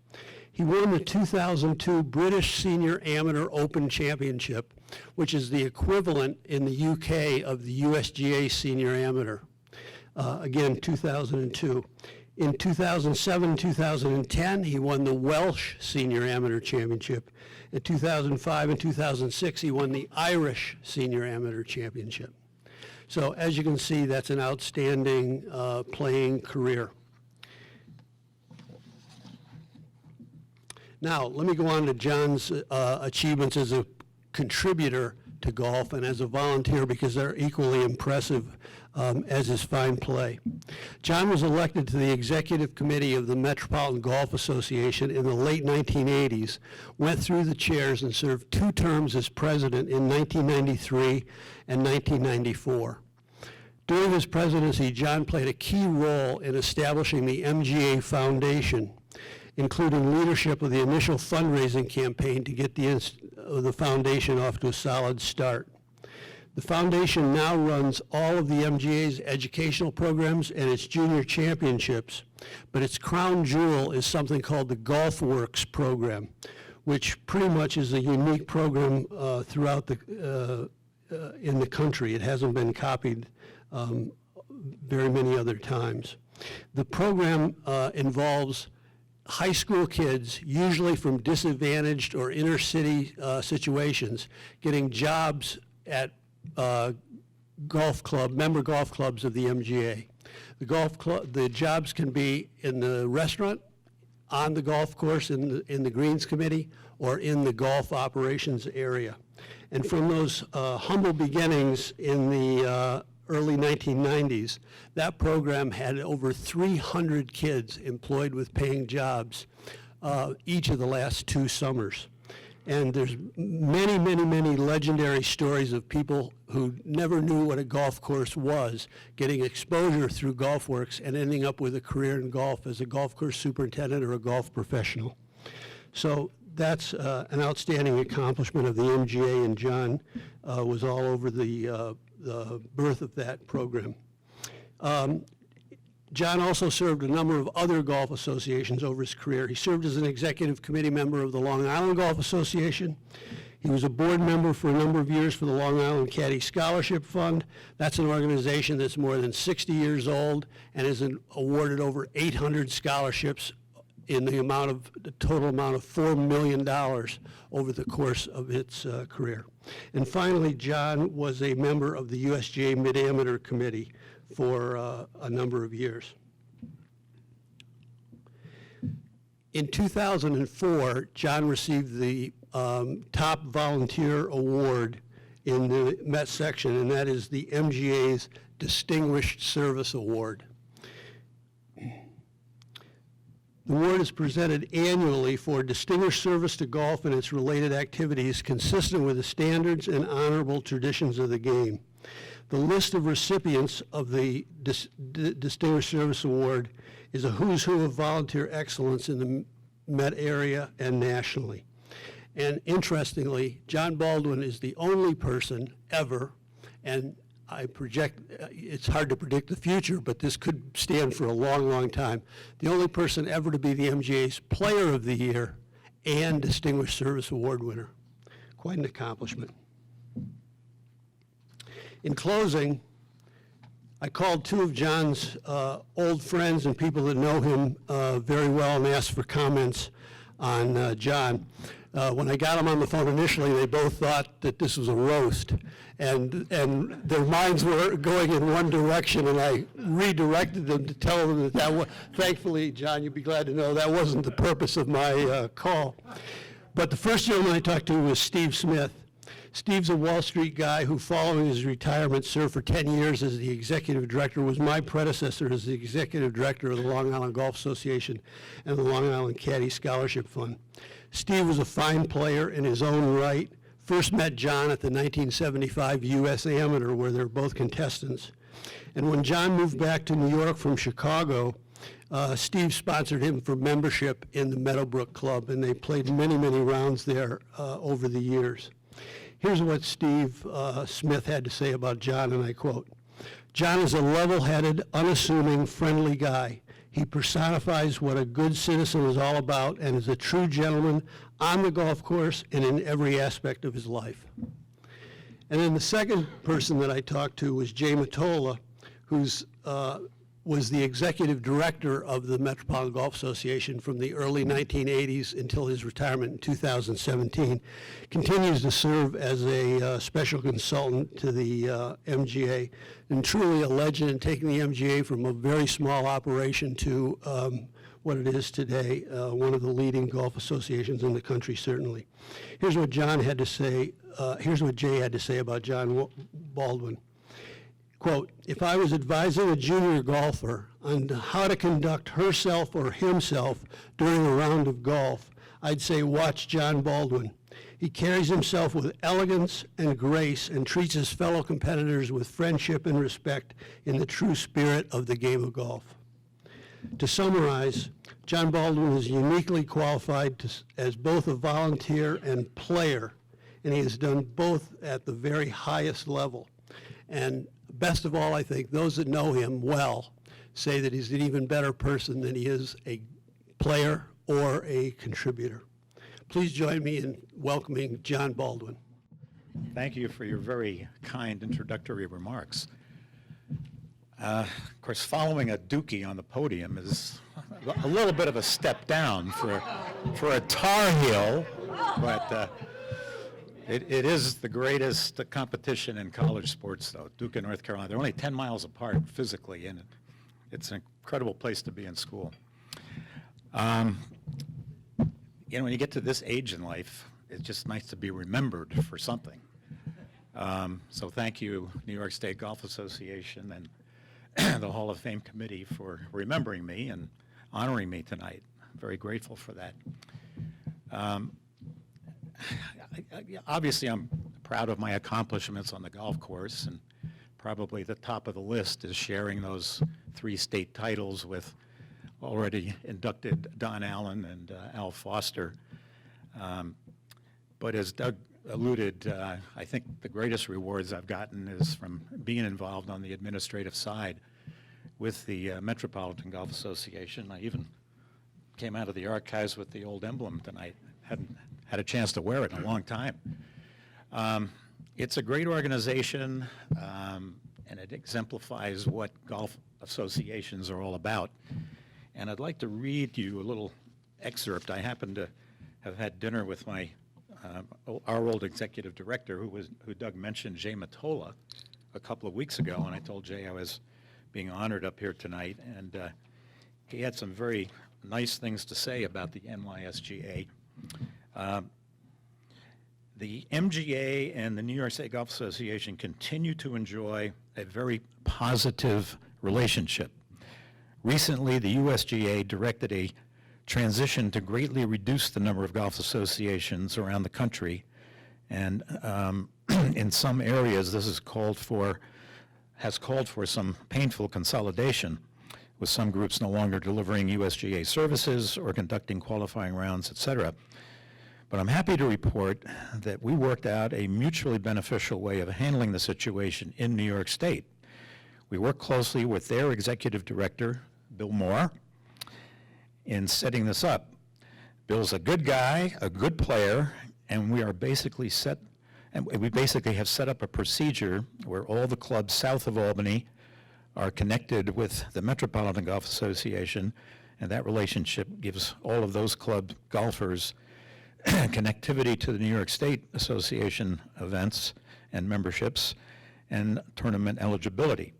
He won the 2002 British Senior Amateur Open Championship, which is the equivalent in the UK of the USGA Senior Amateur. Again, 2002. In 2007, 2010, he won the Welsh Senior Amateur Championship. In 2005 and 2006, he won the Irish Senior Amateur Championship. So as you can see, that's an outstanding playing career. Now, let me go on to John's achievements as a contributor to golf and as a volunteer, because they're equally impressive as his fine play. John was elected to the executive committee of the Metropolitan Golf Association in the late 1980s, went through the chairs and served 2 terms as president in 1993 and 1994. During his presidency, John played a key role in establishing the MGA Foundation, including leadership of the initial fundraising campaign to get the foundation off to a solid start. The foundation now runs all of the MGA's educational programs and its junior championships, but its crown jewel is something called the Golf Works program, which pretty much is a unique program throughout in the country. It hasn't been copied very many other times. The program involves high school kids, usually from disadvantaged or inner city situations, getting jobs at member golf clubs of the MGA. The jobs can be in the restaurant, on the golf course, in the Greens Committee, or in the golf operations area. And from those humble beginnings in the early 1990s, that program had over 300 kids employed with paying jobs each of the last 2 summers. And there's many, many, many legendary stories of people who never knew what a golf course was, getting exposure through GolfWorks and ending up with a career in golf as a golf course superintendent or a golf professional. So that's an outstanding accomplishment of the MGA, and John was all over the birth of that program. John also served a number of other golf associations over his career. He served as an executive committee member of the Long Island Golf Association. He was a board member for a number of years for the Long Island Caddy Scholarship Fund. That's an organization that's more than 60 years old and has awarded over 800 scholarships in the total amount of $4 million over the course of its career. And finally, John was a member of the USGA Mid-Amateur Committee for a number of years. In 2004, John received the top volunteer award in the Met section, and that is the MGA's Distinguished Service Award. The award is presented annually for distinguished service to golf and its related activities consistent with the standards and honorable traditions of the game. The list of recipients of the Distinguished Service Award is a who's who of volunteer excellence in the Met area and nationally. And interestingly, John Baldwin is the only person ever, and I project, it's hard to predict the future, but this could stand for a long, long time, the only person ever to be the MGA's Player of the Year and Distinguished Service Award winner. Quite an accomplishment. In closing, I called two of John's old friends and people that know him very well and asked for comments on John. When I got them on the phone initially, they both thought that this was a roast, and their minds were going in one direction, and I redirected them to tell them that was, thankfully, John, you'd be glad to know that wasn't the purpose of my call. But the first gentleman I talked to was Steve Smith. Steve's a Wall Street guy who, following his retirement, served for 10 years as the executive director, was my predecessor as the executive director of the Long Island Golf Association and the Long Island Caddy Scholarship Fund. Steve was a fine player in his own right. First met John at the 1975 U.S. Amateur, where they're both contestants. And when John moved back to New York from Chicago, Steve sponsored him for membership in the Meadowbrook Club, and they played many, many rounds there over the years. Here's what Steve Smith had to say about John, and I quote, "John is a level-headed, unassuming, friendly guy. He personifies what a good citizen is all about and is a true gentleman on the golf course and in every aspect of his life." And then the second person that I talked to was Jay Mottola, who's was the executive director of the Metropolitan Golf Association from the early 1980s until his retirement in 2017, continues to serve as a special consultant to the MGA, and truly a legend in taking the MGA from a very small operation to what it is today, one of the leading golf associations in the country, certainly. Here's what John had to say, here's what Jay had to say about John Baldwin. Quote, "If I was advising a junior golfer on how to conduct herself or himself during a round of golf, I'd say watch John Baldwin. He carries himself with elegance and grace and treats his fellow competitors with friendship and respect in the true spirit of the game of golf." To summarize, John Baldwin is uniquely qualified as both a volunteer and player, and he has done both at the very highest level. And best of all, I think, those that know him well say that he's an even better person than he is a player or a contributor. Please join me in welcoming John Baldwin. Thank you for your very kind introductory remarks. Of course, following a Dookie on the podium is a little bit of a step down for a Tar Heel, but it is the greatest competition in college sports, though, Duke and North Carolina. They're only 10 miles apart physically, and it's an incredible place to be in school. You know, when you get to this age in life, it's just nice to be remembered for something. So thank you, New York State Golf Association and the Hall of Fame Committee for remembering me and honoring me tonight. I'm very grateful for that. Obviously, I'm proud of my accomplishments on the golf course, and probably the top of the list is sharing those 3 state titles with already inducted Don Allen and Al Foster. But as Doug alluded, I think the greatest rewards I've gotten is from being involved on the administrative side with the Metropolitan Golf Association. I even came out of the archives with the old emblem tonight. Hadn't had a chance to wear it in a long time. It's a great organization, and it exemplifies what golf associations are all about. And I'd like to read you a little excerpt. I happened to have had dinner with my our old executive director, who Doug mentioned, Jay Matola, a couple of weeks ago, and I told Jay I was being honored up here tonight, and he had some very nice things to say about the NYSGA. The MGA and the New York State Golf Association continue to enjoy a very positive relationship. Recently, the USGA directed a transition to greatly reduce the number of golf associations around the country, and in some areas this has called for some painful consolidation, with some groups no longer delivering USGA services or conducting qualifying rounds, etc. But I'm happy to report that we worked out a mutually beneficial way of handling the situation in New York State. We worked closely with their executive director, Bill Moore, in setting this up. Bill's a good guy, a good player, and we basically have set up a procedure where all the clubs south of Albany are connected with the Metropolitan Golf Association, and that relationship gives all of those club golfers connectivity to the New York State Association events and memberships and tournament eligibility.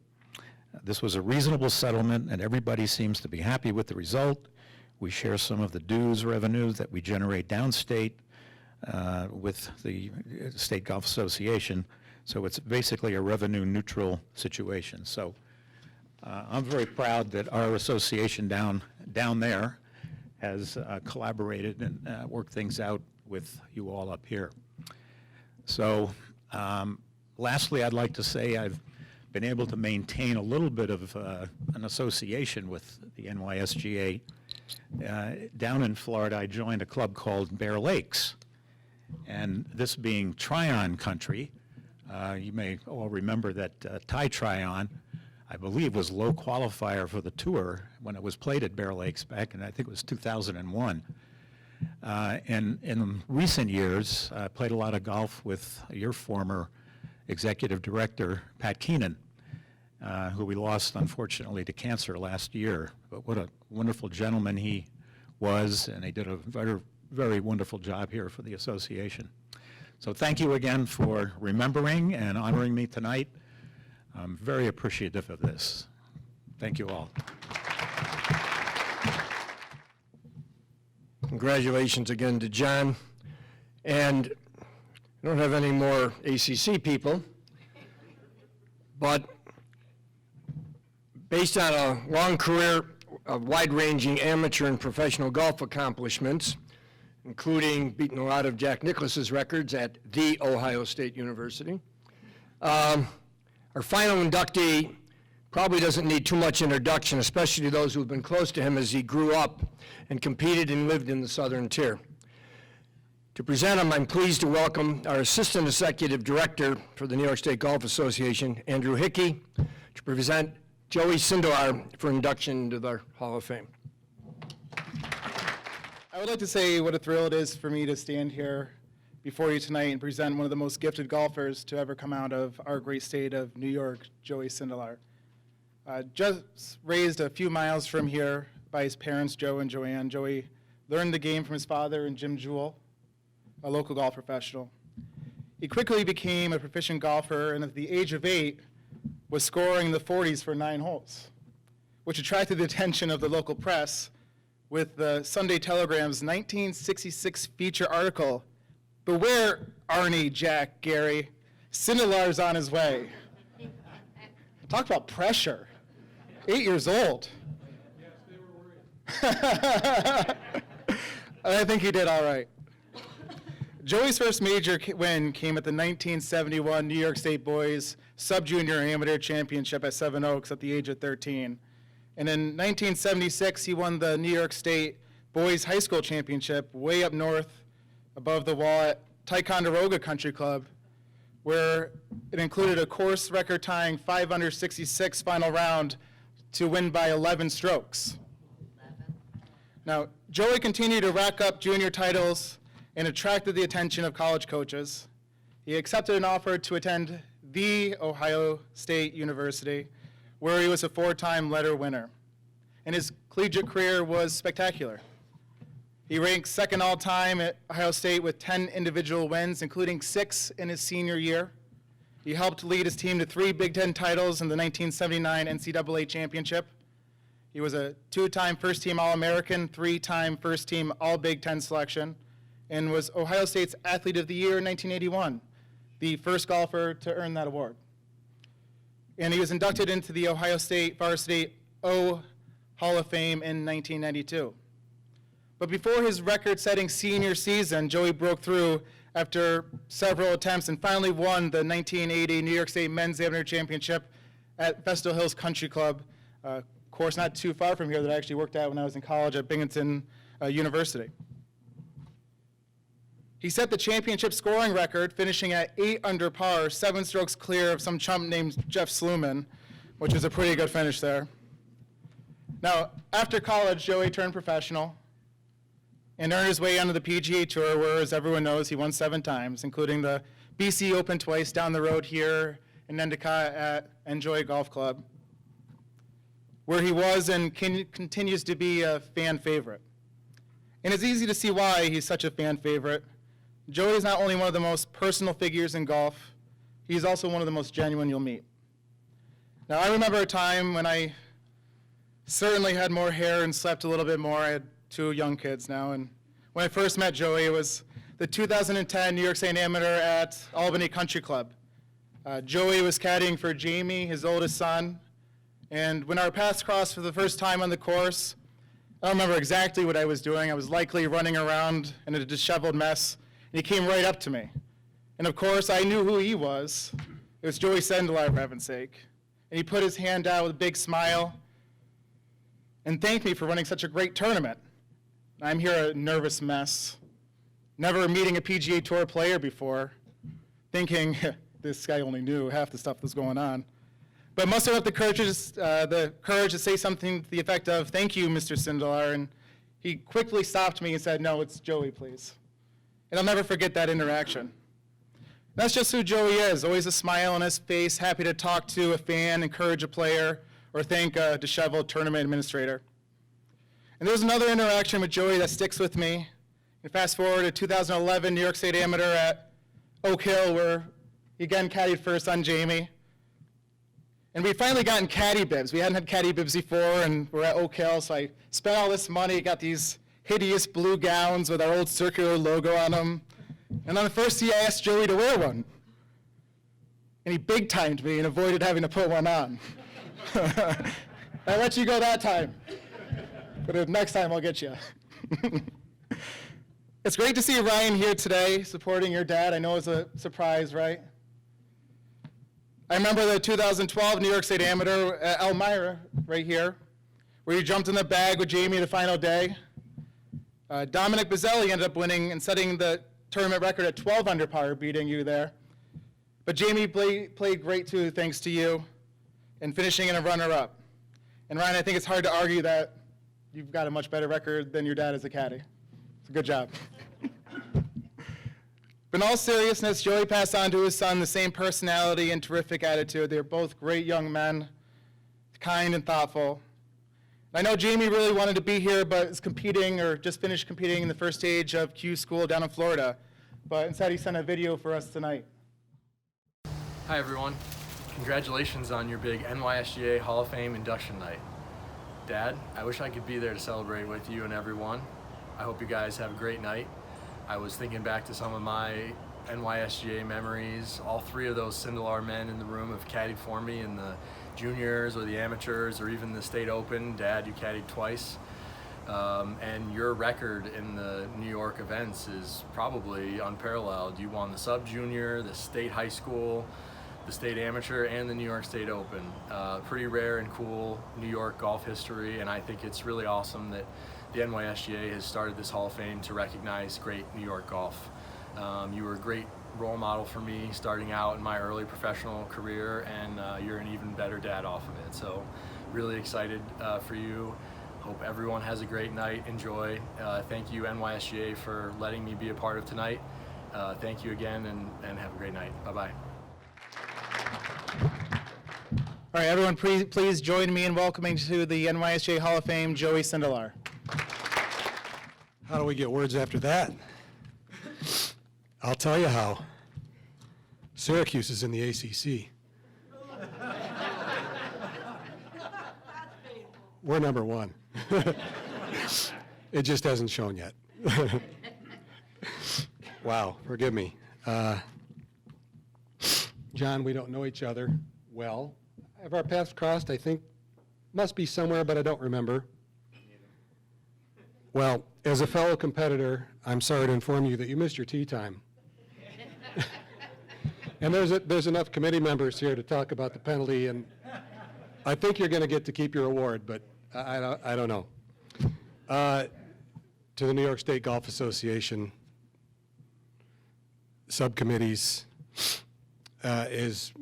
This was a reasonable settlement, and everybody seems to be happy with the result. We share some of the dues revenue that we generate downstate with the State Golf Association, so it's basically a revenue-neutral situation. So I'm very proud that our association down there has collaborated and worked things out with you all up here. So lastly, I'd like to say I've been able to maintain a little bit of an association with the NYSGA. Down in Florida, I joined a club called Bear Lakes, and this being Tryon country, you may all remember that Ty Tryon, I believe, was low qualifier for the tour when it was played at Bear Lakes back in, I think it was 2001. And in recent years, I played a lot of golf with your former executive director, Pat Keenan, who we lost, unfortunately, to cancer last year. But what a wonderful gentleman he was, and he did a very, very wonderful job here for the association. So thank you again for remembering and honoring me tonight. I'm very appreciative of this. Thank you all. Congratulations again to John. And I don't have any more ACC people, but based on a long career of wide-ranging amateur and professional golf accomplishments, including beating a lot of Jack Nicklaus's records at The Ohio State University, our final inductee probably doesn't need too much introduction, especially to those who have been close to him as he grew up and competed and lived in the Southern Tier. To present him, I'm pleased to welcome our Assistant Executive Director for the New York State Golf Association, Andrew Hickey, to present Joey Sindelar for induction into the Hall of Fame. I would like to say what a thrill it is for me to stand here before you tonight and present one of the most gifted golfers to ever come out of our great state of New York, Joey Sindelar. Just raised a few miles from here by his parents, Joe and Joanne. Joey learned the game from his father and Jim Jewell, a local golf professional. He quickly became a proficient golfer, and at the age of 8, was scoring in the 40s for 9 holes, which attracted the attention of the local press with the Sunday Telegram's 1966 feature article, "Beware, Arnie, Jack, Gary, Sindelar's on his way." Talk about pressure. 8 years old. Yes, they were worried. I think he did all right. Joey's first major win came at the 1971 New York State Boys Sub-Junior Amateur Championship at Seven Oaks at the age of 13. And in 1976, he won the New York State Boys High School Championship way up north above the wall at Ticonderoga Country Club, where it included a course record tying 5 under 66 final round to win by 11 strokes. Now, Joey continued to rack up junior titles and attracted the attention of college coaches. He accepted an offer to attend The Ohio State University, where he was a 4-time letter winner. And his collegiate career was spectacular. He ranked second all-time at Ohio State with 10 individual wins, including 6 in his senior year. He helped lead his team to 3 Big Ten titles in the 1979 NCAA championship. He was a 2-time first-team All-American, 3-time first-team All-Big Ten selection, and was Ohio State's Athlete of the Year in 1981, the first golfer to earn that award. And he was inducted into the Ohio State Varsity O Hall of Fame in 1992. But before his record-setting senior season, Joey broke through after several attempts and finally won the 1980 New York State Men's Amateur Championship at Vestal Hills Country Club, course not too far from here that I actually worked at when I was in college at Binghamton University. He set the championship scoring record, finishing at 8 under par, 7 strokes clear of some chump named Jeff Sluman, which is a pretty good finish there. Now, after college, Joey turned professional and earned his way onto the PGA Tour, where, as everyone knows, he won 7 times, including the BC Open twice down the road here in Endicott at Enjoy Golf Club, where he was and continues to be a fan favorite. And it's easy to see why he's such a fan favorite. Joey is not only one of the most personal figures in golf, he's also one of the most genuine you'll meet. Now, I remember a time when I certainly had more hair and slept a little bit more. I had 2 young kids now, and when I first met Joey, it was the 2010 New York State Amateur at Albany Country Club. Joey was caddying for Jamie, his oldest son, and when our paths crossed for the first time on the course, I don't remember exactly what I was doing. I was likely running around in a disheveled mess, and he came right up to me. And of course, I knew who he was. It was Joey Sindelar, for heaven's sake. And he put his hand out with a big smile and thanked me for running such a great tournament. I'm here a nervous mess, never meeting a PGA Tour player before, thinking this guy only knew half the stuff that was going on. But mustered up the courage to say something to the effect of, "Thank you, Mr. Sindelar," and he quickly stopped me and said, "No, it's Joey, please." And I'll never forget that interaction. That's just who Joey is, always a smile on his face, happy to talk to a fan, encourage a player, or thank a disheveled tournament administrator. And there's another interaction with Joey that sticks with me. And fast forward to 2011 New York State Amateur at Oak Hill, where he again caddied for his son Jamie. And we'd finally gotten caddy bibs. We hadn't had caddy bibs before, and we're at Oak Hill, so I spent all this money, got these hideous blue gowns with our old circular logo on them. And on the first tee, I asked Joey to wear one. And he big-timed me and avoided having to put one on. I let you go that time. But next time, I'll get you. It's great to see Ryan here today supporting your dad. I know it was a surprise, right? I remember the 2012 New York State Amateur at Elmira, right here, where you jumped in the bag with Jamie the final day. Dominic Bazzelli ended up winning and setting the tournament record at 12 under par, beating you there. But Jamie played great too, thanks to you, and finishing in a runner-up. And Ryan, I think it's hard to argue that you've got a much better record than your dad as a caddy. It's a good job. But in all seriousness, Joey passed on to his son the same personality and terrific attitude. They're both great young men, kind and thoughtful. I know Jamie really wanted to be here, but is competing or just finished competing in the first stage of Q School down in Florida. But instead, he sent a video for us tonight. Hi everyone. Congratulations on your big NYSGA Hall of Fame induction night. Dad, I wish I could be there to celebrate with you and everyone. I hope you guys have a great night. I was thinking back to some of my NYSGA memories. All 3 of those Sindelar men in the room have caddied for me in the juniors or the amateurs or even the state open. Dad, you caddied twice. And your record in the New York events is probably unparalleled. You won the sub-junior, the state high school, the state amateur, and the New York State Open. Pretty rare and cool New York golf history, and I think it's really awesome that the NYSGA has started this Hall of Fame to recognize great New York golf. You were a great role model for me starting out in my early professional career, and you're an even better dad off of it. So really excited for you. Hope everyone has a great night. Enjoy. Thank you, NYSGA, for letting me be a part of tonight. Thank you again, and have a great night. Bye-bye. All right, everyone, please join me in welcoming to the NYSGA Hall of Fame, Joey Sindelar. How do we get words after that? I'll tell you how. Syracuse is in the ACC. We're number one. It just hasn't shown yet. Wow, forgive me. John, we don't know each other well. Have our paths crossed? I think must be somewhere, but I don't remember. Well, as a fellow competitor, I'm sorry to inform you that you missed your tee time. And there's enough committee members here to talk about the penalty, and I think you're going to get to keep your award, but I don't know. To the New York State Golf Association subcommittees, as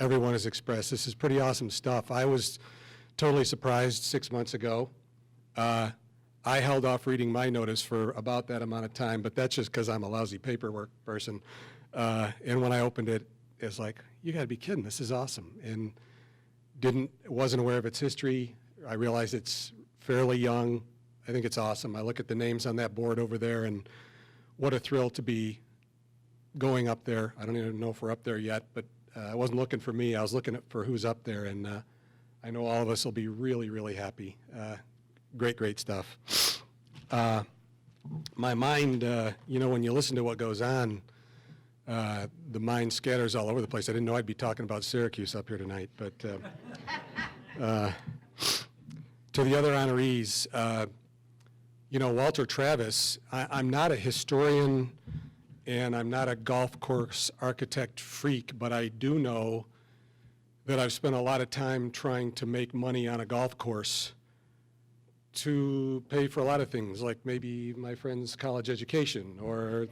everyone has expressed, this is pretty awesome stuff. I was totally surprised 6 months ago. I held off reading my notice for about that amount of time, but that's just because I'm a lousy paperwork person. And when I opened it, it's like, you gotta be kidding, this is awesome. And wasn't aware of its history. I realize it's fairly young. I think it's awesome. I look at the names on that board over there, and what a thrill to be going up there. I don't even know if we're up there yet, but I wasn't looking for me. I was looking for who's up there, and I know all of us will be really, really happy. Great stuff. My mind, when you listen to what goes on, the mind scatters all over the place. I didn't know I'd be talking about Syracuse up here tonight, but to the other honorees, Walter Travis, I'm not a historian and I'm not a golf course architect freak, but I do know that I've spent a lot of time trying to make money on a golf course to pay for a lot of things, like maybe my friend's college education or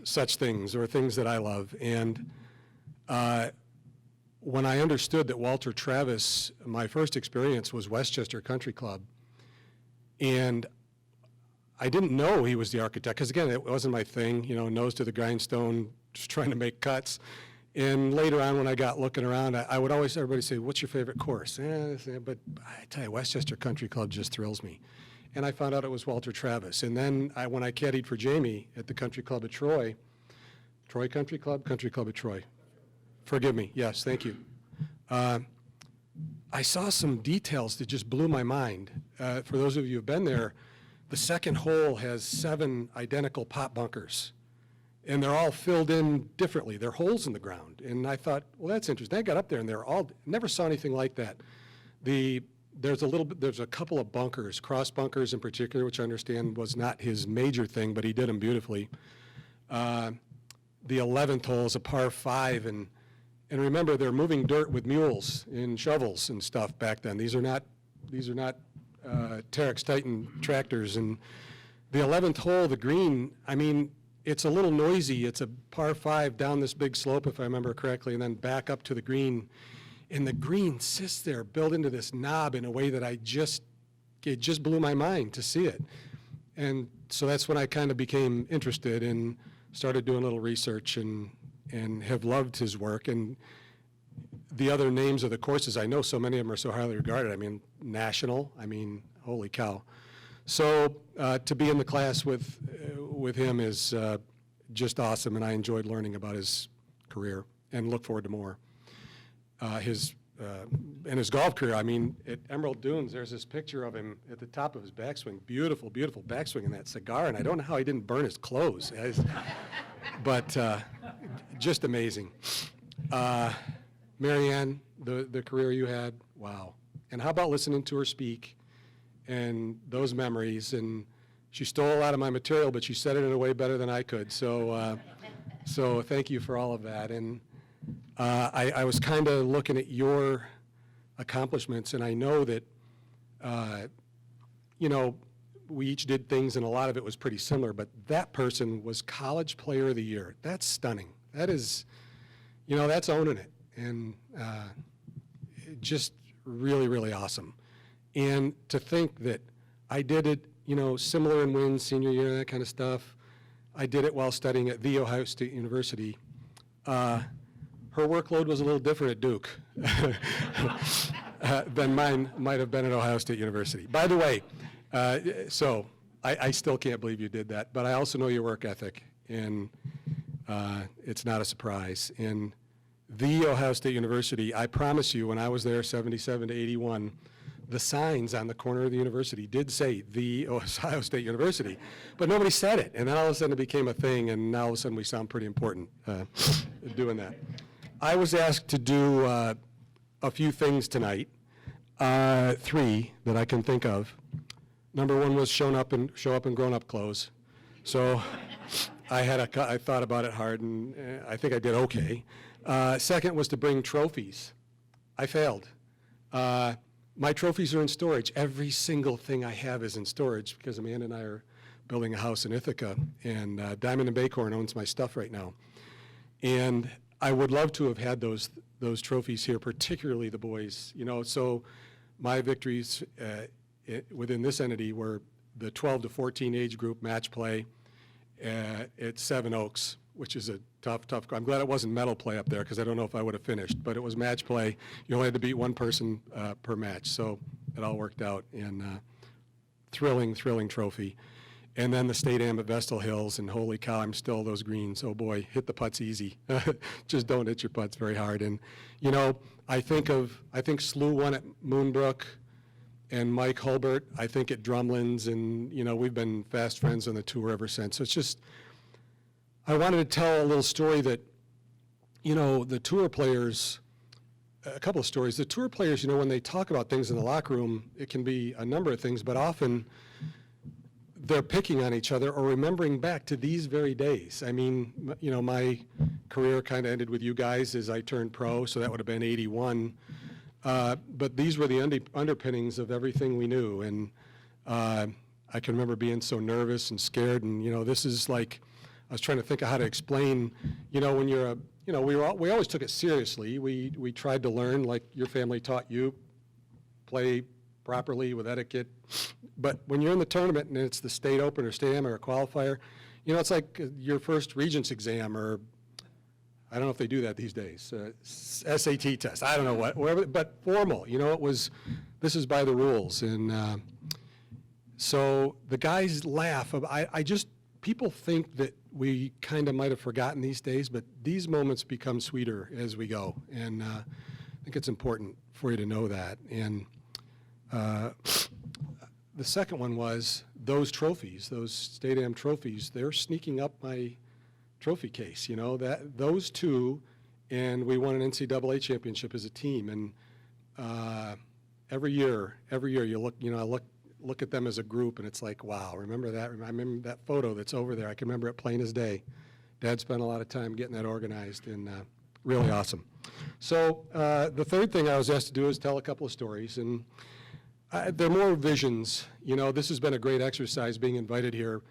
such things, or things that I love. And when I understood that Walter Travis, my first experience was Westchester Country Club, and I didn't know he was the architect, because again, it wasn't my thing, nose to the grindstone, just trying to make cuts. And later on, when I got looking around, I would always, everybody say, what's your favorite course? But I tell you, Westchester Country Club just thrills me. And I found out it was Walter Travis. And then when I caddied for Jamie at the Country Club at Troy Country Club at Troy. Forgive me, yes, thank you. I saw some details that just blew my mind. For those of you who've been there, the second hole has 7 identical pot bunkers. And they're all filled in differently. They're holes in the ground. And I thought, well, that's interesting. I got up there and they're all, never saw anything like that. There's a couple of bunkers, cross bunkers in particular, which I understand was not his major thing, but he did them beautifully. The 11th hole is a par 5, and remember, they're moving dirt with mules and shovels and stuff back then. These are not Terex Titan tractors. And the 11th hole, the green, it's a little noisy. It's a par 5 down this big slope, if I remember correctly, and then back up to the green. And the green sits there built into this knob in a way that it just blew my mind to see it. And so that's when I kind of became interested and started doing a little research and have loved his work. And the other names of the courses, I know so many of them are so highly regarded. National, holy cow. So to be in the class with him is just awesome, and I enjoyed learning about his career and look forward to more. His golf career, at Emerald Dunes, there's this picture of him at the top of his backswing. Beautiful, beautiful backswing in that cigar, and I don't know how he didn't burn his clothes. But just amazing. Marianne, the career you had, wow. And how about listening to her speak and those memories? And she stole a lot of my material, but she said it in a way better than I could. So thank you for all of that. And I was kind of looking at your accomplishments, and I know that you know, we each did things and a lot of it was pretty similar, but that person was College Player of the Year. That's stunning. That is, you know, that's owning it. And just really, really awesome. And to think that I did it, you know, similar in wins, senior year, that kind of stuff. I did it while studying at The Ohio State University. Her workload was a little different at Duke than mine might have been at Ohio State University. By the way, so I still can't believe you did that, but I also know your work ethic, and it's not a surprise. And The Ohio State University, I promise you, when I was there 77 to 81, the signs on the corner of the university did say The Ohio State University, but nobody said it. And then all of a sudden it became a thing, and now all of a sudden we sound pretty important doing that. I was asked to do a few things tonight, 3 that I can think of. Number 1 was show up in grown-up clothes. So I thought about it hard, and I think I did okay. Second was to bring trophies. I failed. My trophies are in storage. Every single thing I have is in storage because Amanda and I are building a house in Ithaca, and Diamond and Baycorn owns my stuff right now. And I would love to have had those trophies here, particularly the boys. You know, so my victories within this entity were the 12 to 14 age group match play at Seven Oaks, which is a tough. I'm glad it wasn't medal play up there because I don't know if I would have finished, but it was match play. You only had to beat one person per match, so it all worked out. And thrilling trophy. And then the state am at Vestal Hills, and holy cow, I'm still those greens. Oh boy, hit the putts easy. Just don't hit your putts very hard. And you know, I think Slew won at Moonbrook, and Mike Hulbert, I think at Drumlins, and you know, we've been fast friends on the tour ever since. So it's just, I wanted to tell a little story that, you know, the tour players, a couple of stories. The tour players, you know, when they talk about things in the locker room, it can be a number of things, but often they're picking on each other or remembering back to these very days. I mean, you know, my career kind of ended with you guys as I turned pro, so that would have been 81. But these were the underpinnings of everything we knew. And I can remember being so nervous and scared, and, you know, this is like, I was trying to think of how to explain, you know, when you're you know, we always took it seriously. We tried to learn, like your family taught you, play properly with etiquette. But when you're in the tournament and it's the state open or state am or a qualifier, you know, it's like your first Regents exam, or I don't know if they do that these days, SAT test, I don't know what, whatever, but formal, you know, this is by the rules. And so the guys laugh. People think that we kind of might have forgotten these days, but these moments become sweeter as we go. And I think it's important for you to know that. And the second one was those trophies, those state am trophies, they're sneaking up my trophy case, you know, those two, and we won an NCAA championship as a team. And every year you look, you know, I look at them as a group, and it's like, wow, remember that? I remember that photo that's over there. I can remember it plain as day. Dad spent a lot of time getting that organized, and really awesome. So the third thing I was asked to do is tell a couple of stories, and they're more visions. You know, this has been a great exercise being invited here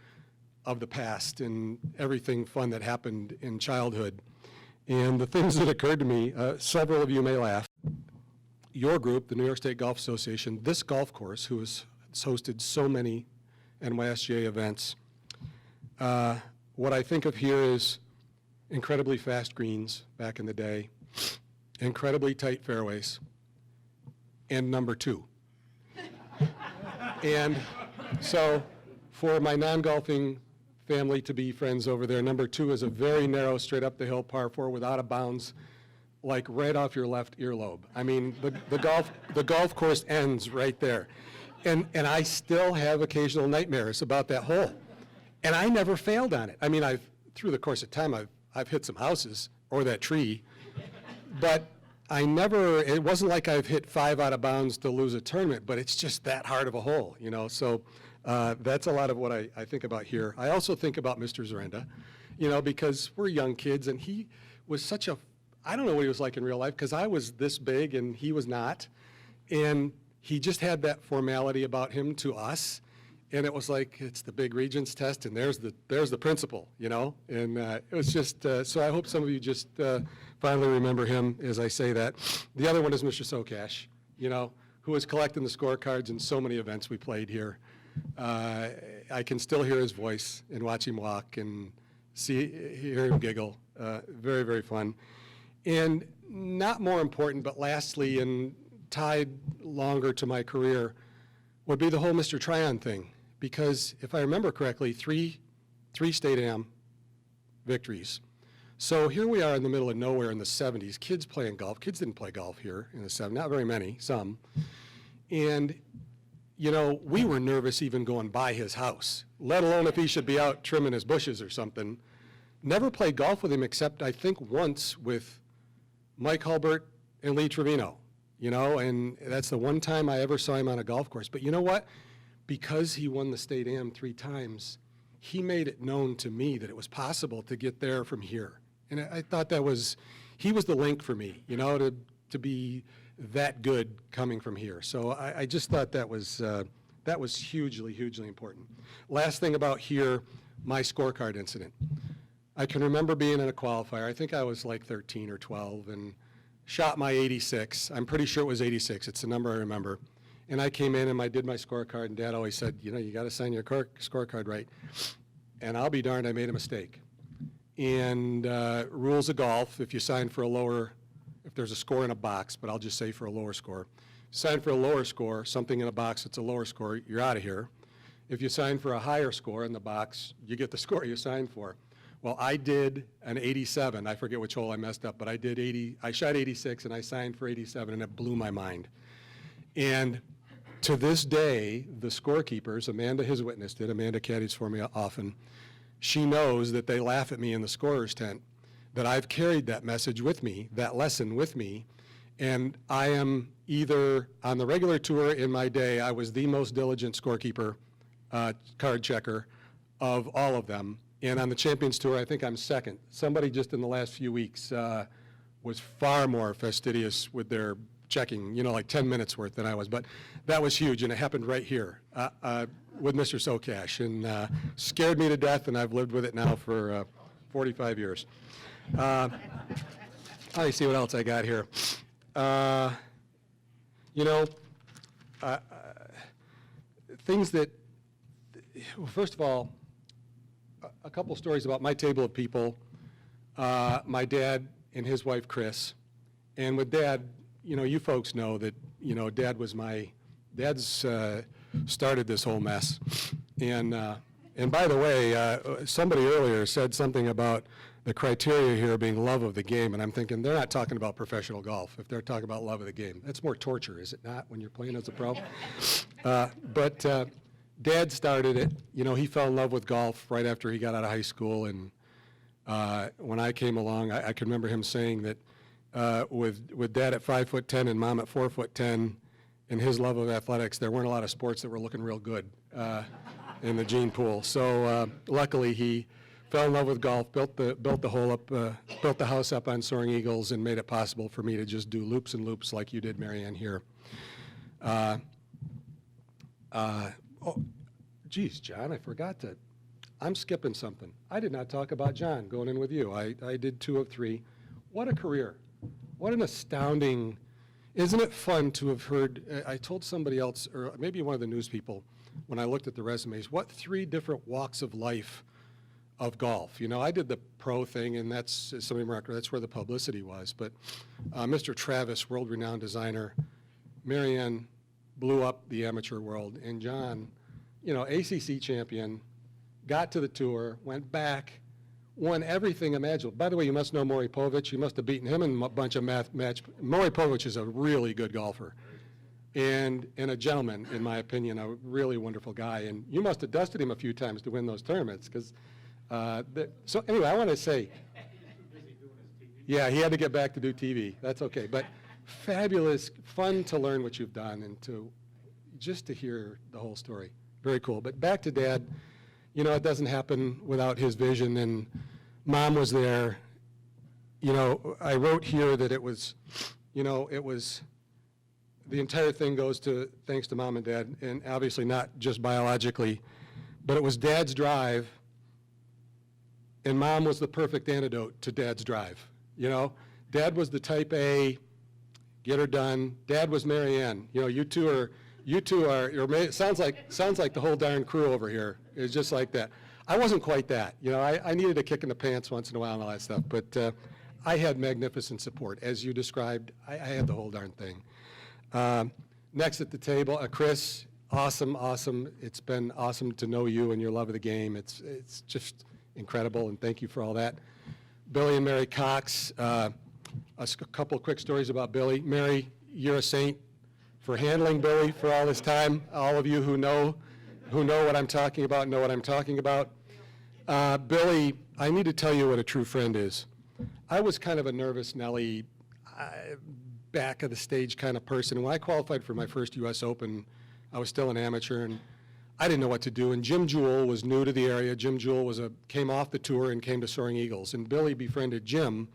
of the past and everything fun that happened in childhood. And the things that occurred to me, several of you may laugh. Your group, the New York State Golf Association, this golf course, who has hosted so many NYSGA events. What I think of here is incredibly fast greens back in the day, incredibly tight fairways, and number 2. And so for my non-golfing family to be friends over there, number 2 is a very narrow, straight up the hill par 4 without a bounds, like right off your left earlobe. I mean, the golf course ends right there. And I still have occasional nightmares about that hole. And I never failed on it. I mean, through the course of time, I've hit some houses or that tree, but it wasn't like I've hit 5 out of bounds to lose a tournament, but it's just that hard of a hole, you know? So that's a lot of what I think about here. I also think about Mr. Zarenda, you know, because we're young kids, and he was I don't know what he was like in real life, because I was this big and he was not. And he just had that formality about him to us. And it was like, it's the big Regents test, and there's the principal, you know? And it was just, so I hope some of you just finally remember him as I say that. The other one is Mr. Sokash, you know, who was collecting the scorecards in so many events we played here. I can still hear his voice and watch him walk and hear him giggle. Very, very fun. And not more important, but lastly, and tied longer to my career, would be the whole Mr. Tryon thing. Because if I remember correctly, three state am victories. So here we are in the middle of nowhere in the 70s, kids playing golf. Kids didn't play golf here in the 70s, not very many, some. And, you know, we were nervous even going by his house, let alone if he should be out trimming his bushes or something. Never played golf with him except I think once with Mike Hulbert and Lee Trevino, you know, and that's the one time I ever saw him on a golf course. But you know what? Because he won the state am 3 times, he made it known to me that it was possible to get there from here. And I thought he was the link for me, you know, to be that good coming from here. So I just thought that was hugely, hugely important. Last thing about here, my scorecard incident. I can remember being in a qualifier. I think I was like 13 or 12 and shot my 86. I'm pretty sure it was 86. It's the number I remember. And I came in and I did my scorecard, and Dad always said, you know, you got to sign your scorecard right. And I'll be darned, I made a mistake. And rules of golf, if you sign for a lower, if there's a score in a box, but I'll just say for a lower score, sign for a lower score, something in a box that's a lower score, you're out of here. If you sign for a higher score in the box, you get the score you signed for. Well, I did an 87. I forget which hole I messed up, but I did 80. I shot 86 and I signed for 87, and it blew my mind. And to this day, the scorekeepers, Amanda, his witness did, Amanda caddies for me often, she knows that they laugh at me in the scorer's tent, that I've carried that message with me, that lesson with me, and I am either on the regular tour in my day, I was the most diligent scorekeeper, card checker of all of them, and on the Champions Tour, I think I'm second. Somebody just in the last few weeks was far more fastidious with their checking, you know, like 10 minutes worth than I was. But that was huge, and it happened right here with Mr. Sokash, and scared me to death, and I've lived with it now for 45 years. Let me see what else I got here. You know, things that, well, first of all, a couple stories about my table of people, my dad and his wife, Chris. And with Dad, you know, you folks know that, you know, Dad's started this whole mess. And by the way, somebody earlier said something about the criteria here being love of the game, and I'm thinking they're not talking about professional golf if they're talking about love of the game. That's more torture, is it not, when you're playing as a pro? But Dad started it. You know, he fell in love with golf right after he got out of high school, and when I came along, I can remember him saying that with Dad at 5'10" and Mom at 4'10", and his love of athletics, there weren't a lot of sports that were looking real good in the gene pool. So luckily, he fell in love with golf, built the house up on Soaring Eagles, and made it possible for me to just do loops and loops like you did, Marianne, here. Oh, geez, John, I forgot to. I'm skipping something. I did not talk about John going in with you. I did 2 of 3. What a career. What an astounding, isn't it fun to have heard, I told somebody else, or maybe one of the news people, when I looked at the resumes, what 3 different walks of life of golf. You know, I did the pro thing, and that's, as somebody remarked, that's where the publicity was. But Mr. Travis, world-renowned designer, Marianne blew up the amateur world, and John, you know, ACC champion, got to the tour, went back, won everything imaginable. By the way, you must know Maury Povich. You must have beaten him in a bunch of match. Maury Povich is a really good golfer and a gentleman, in my opinion, a really wonderful guy. And you must have dusted him a few times to win those tournaments. Because so anyway, I want to say, yeah, he had to get back to do TV. That's okay. But fabulous, fun to learn what you've done and just to hear the whole story. Very cool. But back to Dad. You know, it doesn't happen without his vision, and Mom was there. You know, I wrote here that it was, you know, it was the entire thing goes to thanks to Mom and Dad, and obviously not just biologically, but it was Dad's drive, and Mom was the perfect antidote to Dad's drive. You know, Dad was the type A, get her done. Dad was Mary Ann. You know, you two are, sounds like the whole darn crew over here. It's just like that. I wasn't quite that. You know, I needed a kick in the pants once in a while and all that stuff, but I had magnificent support. As you described, I had the whole darn thing. Next at the table, Chris, awesome. It's been awesome to know you and your love of the game. It's just incredible, and thank you for all that. Billy and Mary Cox, a couple of quick stories about Billy. Mary, you're a saint for handling Billy for all this time. All of you who know what I'm talking about know what I'm talking about. Billy, I need to tell you what a true friend is. I was kind of a nervous Nelly, back of the stage kind of person. When I qualified for my first U.S. Open, I was still an amateur, and I didn't know what to do. And Jim Jewell was new to the area. Jim Jewell came off the tour and came to Soaring Eagles. And Billy befriended Jim.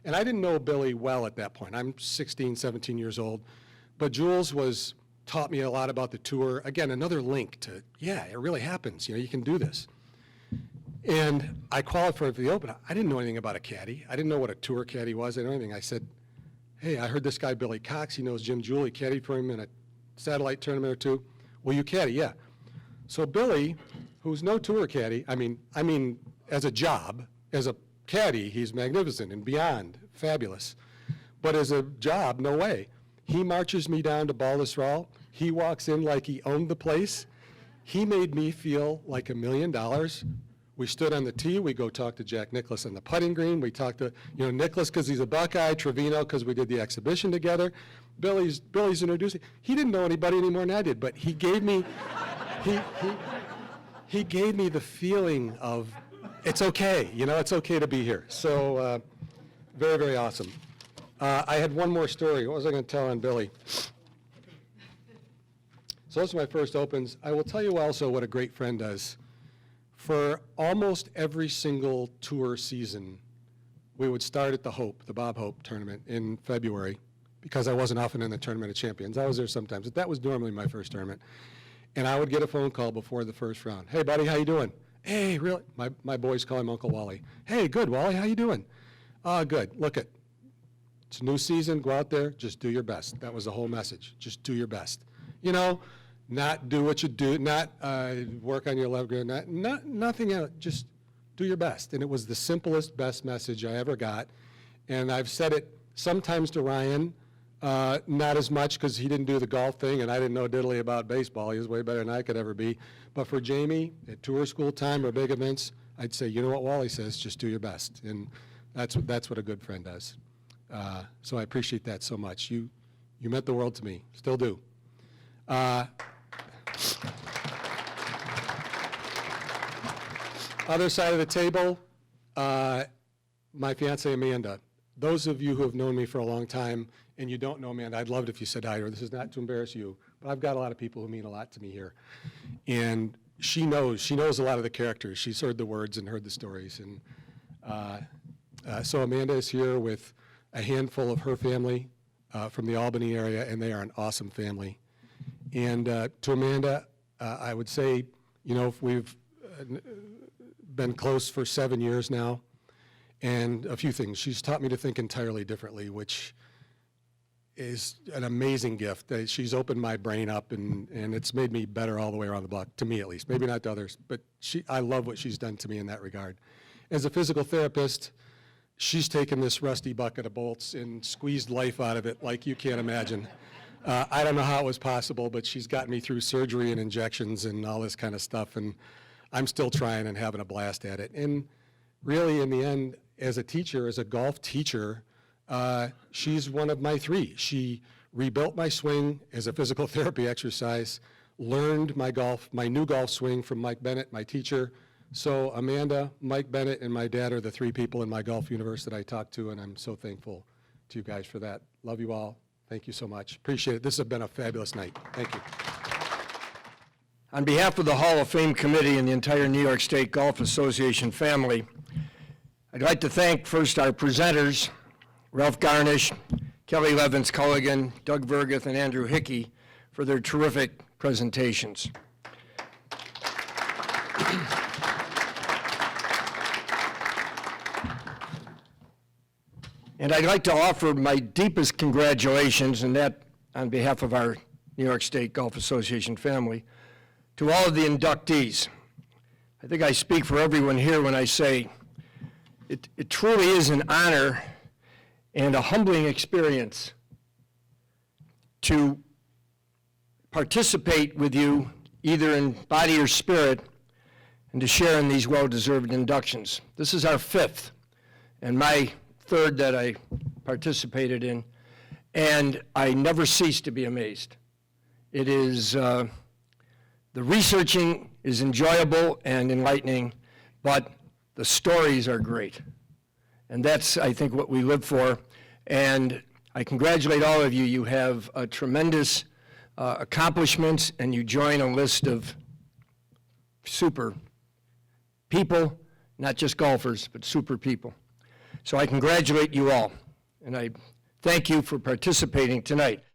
And I didn't know Billy well at that point. I'm 16, 17 years old. But Jules taught me a lot about the tour. Again, another link to, yeah, it really happens. You know, you can do this. And I qualified for the Open. I didn't know anything about a caddy. I didn't know what a tour caddy was. I didn't know anything. I said, hey, I heard this guy, Billy Cox. He knows Jim Jewell. He caddied for him in a satellite tournament or two. Will you caddy? Yeah. So Billy, who's no tour caddy, I mean, as a job, as a caddy, he's magnificent and beyond fabulous. But as a job, no way. He marches me down to Baldwin. He walks in like he owned the place. He made me feel like $1 million. We stood on the tee. We go talk to Jack Nicklaus on the putting green. We talked to, Nicklaus because he's a Buckeye, Trevino because we did the exhibition together. Billy's introducing. He didn't know anybody any more than I did, but he gave me, he gave me the feeling of it's okay. It's okay to be here. So very, very awesome. I had one more story. What was I going to tell on Billy? So those are my first Opens. I will tell you also what a great friend does. For almost every single tour season, we would start at the Bob Hope tournament in February, because I wasn't often in the Tournament of Champions. I was there sometimes, but that was normally my first tournament. And I would get a phone call before the first round. Hey, buddy, how you doing? Hey, really? My boys call him Uncle Wally. Hey, good, Wally, how you doing? Good. Look it. It's a new season. Go out there. Just do your best. That was the whole message. Just do your best. Not do what you do, not work on your level, nothing else. Just do your best. And it was the simplest, best message I ever got. And I've said it sometimes to Ryan, not as much because he didn't do the golf thing and I didn't know diddly about baseball. He was way better than I could ever be. But for Jamie, at tour school time or big events, I'd say, you know what Wally says, just do your best. And that's what a good friend does. So I appreciate that so much. You meant the world to me, still do. Other side of the table, my fiance Amanda. Those of you who have known me for a long time and you don't know Amanda, I'd love it if you said hi to her. This is not to embarrass you, but I've got a lot of people who mean a lot to me here. And she knows a lot of the characters. She's heard the words and heard the stories. And so Amanda is here with a handful of her family from the Albany area, and they are an awesome family. And to Amanda, I would say, we've been close for 7 years now, and a few things. She's taught me to think entirely differently, which is an amazing gift. She's opened my brain up, and it's made me better all the way around the block, to me at least. Maybe not to others, but I love what she's done to me in that regard. As a physical therapist, she's taken this rusty bucket of bolts and squeezed life out of it like you can't imagine. I don't know how it was possible, but she's gotten me through surgery and injections and all this kind of stuff, and I'm still trying and having a blast at it. And really, in the end, as a teacher, as a golf teacher, she's one of my three. She rebuilt my swing as a physical therapy exercise, learned my new golf swing from Mike Bennett, my teacher. So Amanda, Mike Bennett, and my dad are the three people in my golf universe that I talk to, and I'm so thankful to you guys for that. Love you all. Thank you so much. Appreciate it. This has been a fabulous night. Thank you. On behalf of the Hall of Fame Committee and the entire New York State Golf Association family, I'd like to thank first our presenters, Ralph Garnish, Kelly Levins Culligan, Doug VERGITH, and Andrew Hickey for their terrific presentations. And I'd like to offer my deepest congratulations, and that on behalf of our New York State Golf Association family, to all of the inductees. I think I speak for everyone here when I say it truly is an honor and a humbling experience to participate with you either in body or spirit and to share in these well-deserved inductions. This is our fifth and my third that I participated in, and I never cease to be amazed. It is, the researching is enjoyable and enlightening, but the stories are great. And that's, I think, what we live for. And I congratulate all of you. You have tremendous accomplishments, and you join a list of super people, not just golfers, but super people. So I congratulate you all, and I thank you for participating tonight.